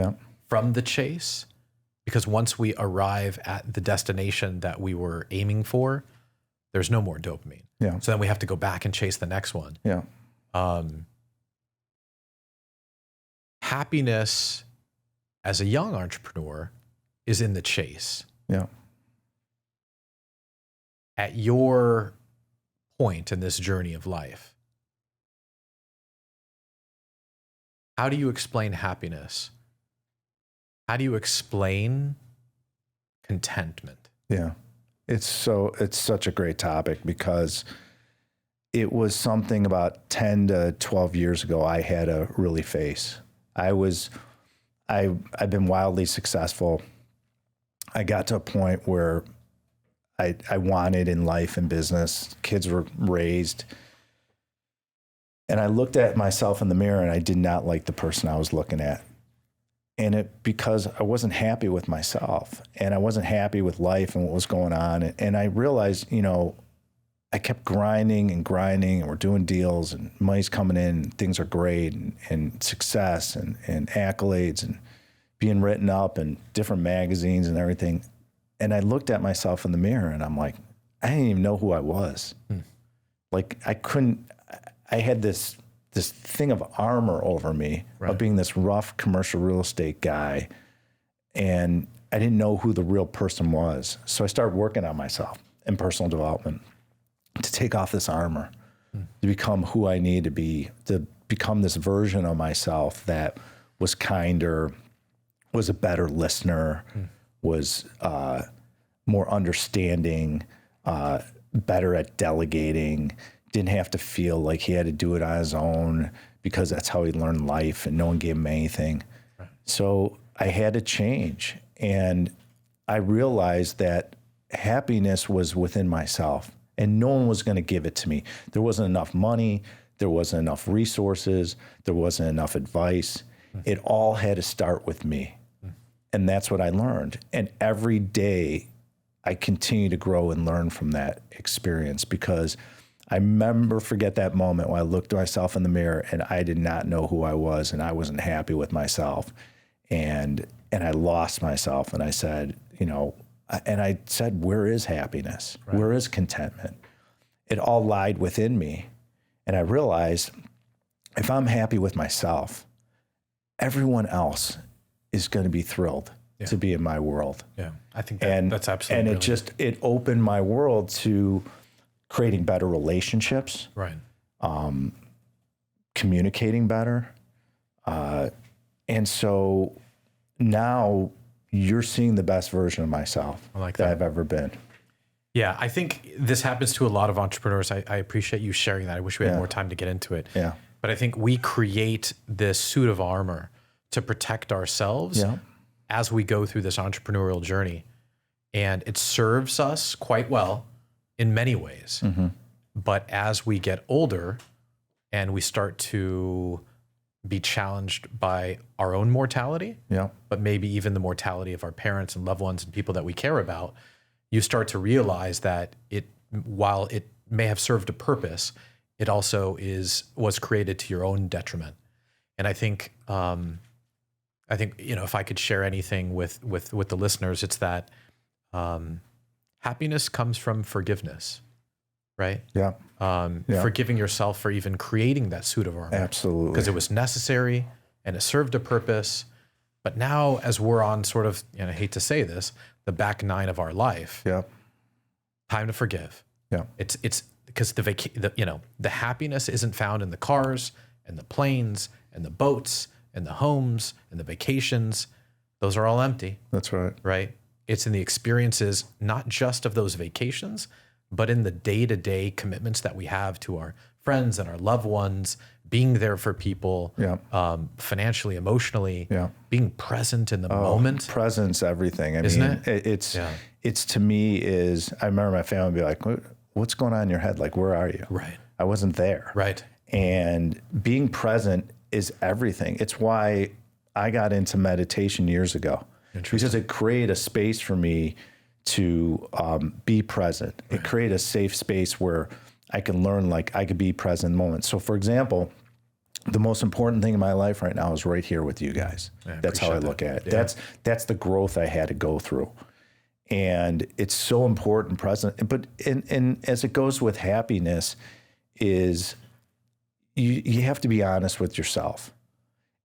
from the chase. Because once we arrive at the destination that we were aiming for, there's no more dopamine. Yeah. So then we have to go back and chase the next one. Yeah. Happiness as a young entrepreneur is in the chase. Yeah. At your point in this journey of life, how do you explain happiness? How do you explain contentment? Yeah, it's such a great topic because it was something about 10 to 12 years ago I had to really face. I've been wildly successful. I got to a point where I wanted in life and business. Kids were raised. And I looked at myself in the mirror and I did not like the person I was looking at. And because I wasn't happy with myself and I wasn't happy with life and what was going on. And I realized, I kept grinding and we're doing deals and money's coming in and things are great and success and accolades and being written up in different magazines and everything. And I looked at myself in the mirror and I'm like, I didn't even know who I was. Like I had this thing of armor over me of being this rough commercial real estate guy. And I didn't know who the real person was. So I started working on myself in personal development to take off this armor, to become who I need to be, to become this version of myself that was kinder, was a better listener, was more understanding, better at delegating, didn't have to feel like he had to do it on his own because that's how he learned life and no one gave him anything. Right. So I had to change. And I realized that happiness was within myself and no one was going to give it to me. There wasn't enough money. There wasn't enough resources. There wasn't enough advice. It all had to start with me. And that's what I learned. And every day I continue to grow and learn from that experience, because I forget that moment when I looked at myself in the mirror and I did not know who I was and I wasn't happy with myself. And I lost myself, and I said, where is happiness? Right. Where is contentment? It all lied within me. And I realized if I'm happy with myself, everyone else is going to be thrilled to be in my world. Yeah, I think that's absolutely. And it opened my world to creating better relationships, right? Communicating better, and so now you're seeing the best version of myself that I've ever been. Yeah, I think this happens to a lot of entrepreneurs. I appreciate you sharing that. I wish we had more time to get into it. Yeah. But I think we create this suit of armor to protect ourselves as we go through this entrepreneurial journey. And it serves us quite well in many ways. Mm-hmm. But as we get older and we start to be challenged by our own mortality, but maybe even the mortality of our parents and loved ones and people that we care about, you start to realize that while it may have served a purpose, it also was created to your own detriment. And I think if I could share anything with the listeners, it's that happiness comes from forgiveness, right? Yeah. Forgiving yourself for even creating that suit of armor. Absolutely. Because it was necessary and it served a purpose. But now, as we're on sort of, and I hate to say this, the back nine of our life, time to forgive. Yeah. It's because the happiness isn't found in the cars and the planes and the boats and the homes and the vacations. Those are all empty. That's right. Right? It's in the experiences, not just of those vacations, but in the day-to-day commitments that we have to our friends and our loved ones, being there for people, financially, emotionally, being present in the moment. Presence, everything. Isn't it? It's to me is, I remember my family would be like, what's going on in your head? Like, where are you? Right. I wasn't there. Right. And being present is everything. It's why I got into meditation years ago, because it created a space for me to be present. Right. It created a safe space where I can learn, like I could be present in the moment. So for example, the most important thing in my life right now is right here with you guys. That's how I look at it. Yeah. That's the growth I had to go through. And it's so important present. But and as it goes with happiness is you have to be honest with yourself.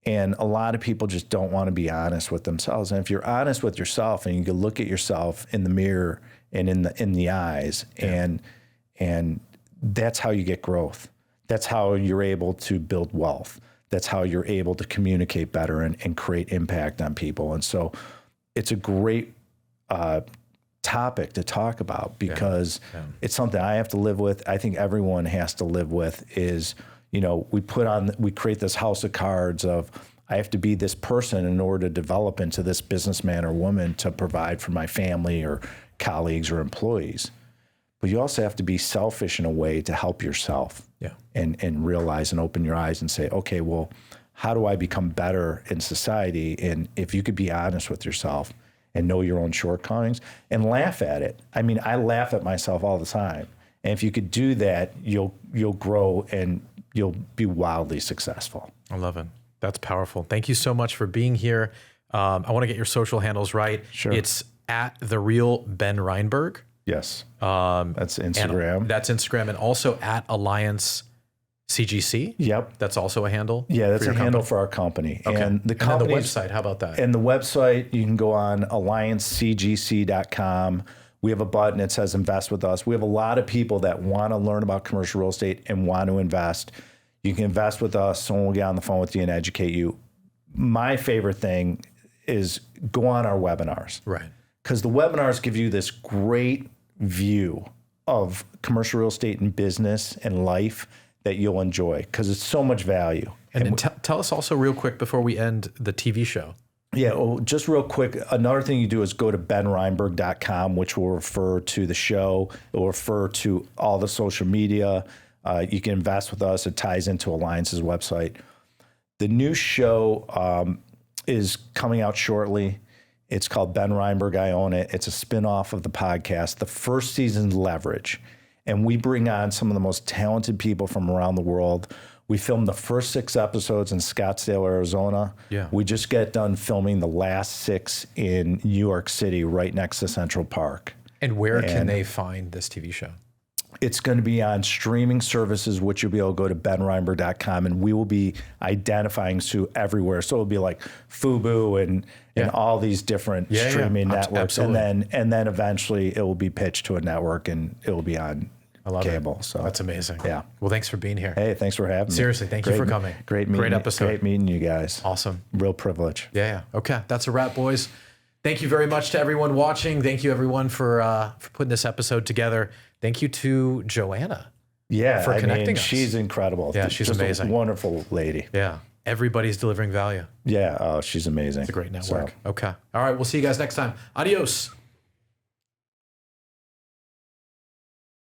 And a lot of people just don't want to be honest with themselves. And if you're honest with yourself and you can look at yourself in the mirror and in the eyes, and that's how you get growth. That's how you're able to build wealth. That's how you're able to communicate better and create impact on people. And so it's a great topic to talk about, because it's something I have to live with. I think everyone has to live with is, we create this house of cards of, I have to be this person in order to develop into this businessman or woman to provide for my family or colleagues or employees. But you also have to be selfish in a way to help yourself and realize and open your eyes and say, okay, well, how do I become better in society? And if you could be honest with yourself and know your own shortcomings and laugh at it. I mean, I laugh at myself all the time. And if you could do that, you'll grow and you'll be wildly successful. I love it. That's powerful. Thank you so much for being here. I want to get your social handles right. Sure. It's at the real Ben Reinberg. Yes. That's Instagram. That's Instagram, and also at Alliance CGC. Yep. That's also a handle. Yeah, that's a handle for our company. Okay. And the website, how about that? And the website, you can go on alliancecgc.com. We have a button that says invest with us. We have a lot of people that want to learn about commercial real estate and want to invest. You can invest with us. Someone will get on the phone with you and educate you. My favorite thing is go on our webinars. Right. Because the webinars give you this great view of commercial real estate and business and life that you'll enjoy because it's so much value. And tell us also real quick before we end the TV show. Yeah, well, just real quick, another thing you do is go to benreinberg.com, which will refer to the show. It will refer to all the social media. You can invest with us. It ties into Alliance's website. The new show is coming out shortly. It's called Ben Reinberg, I Own It. It's a spinoff of the podcast. The first season's Leverage. And we bring on some of the most talented people from around the world. We filmed the first 6 episodes in Scottsdale, Arizona. Yeah. We just got done filming the last 6 in New York City, right next to Central Park. And where can they find this TV show? It's going to be on streaming services, which you'll be able to go to benreinberg.com, and we will be identifying Sue everywhere. So it'll be like Fubo and all these different streaming networks. Absolutely. And then eventually it will be pitched to a network and it will be on cable. So that's amazing. Yeah. Well, thanks for being here. Hey, thanks for having me. Seriously, thank you for coming. Great episode. Great meeting you guys. Awesome. Real privilege. Yeah. Okay. That's a wrap, boys. Thank you very much to everyone watching. Thank you everyone for putting this episode together. Thank you to Joanna. Yeah. For connecting us. She's incredible. Yeah, she's just amazing. A wonderful lady. Yeah. Everybody's delivering value. Yeah. Oh, she's amazing. It's a great network. So. Okay. All right. We'll see you guys next time. Adios.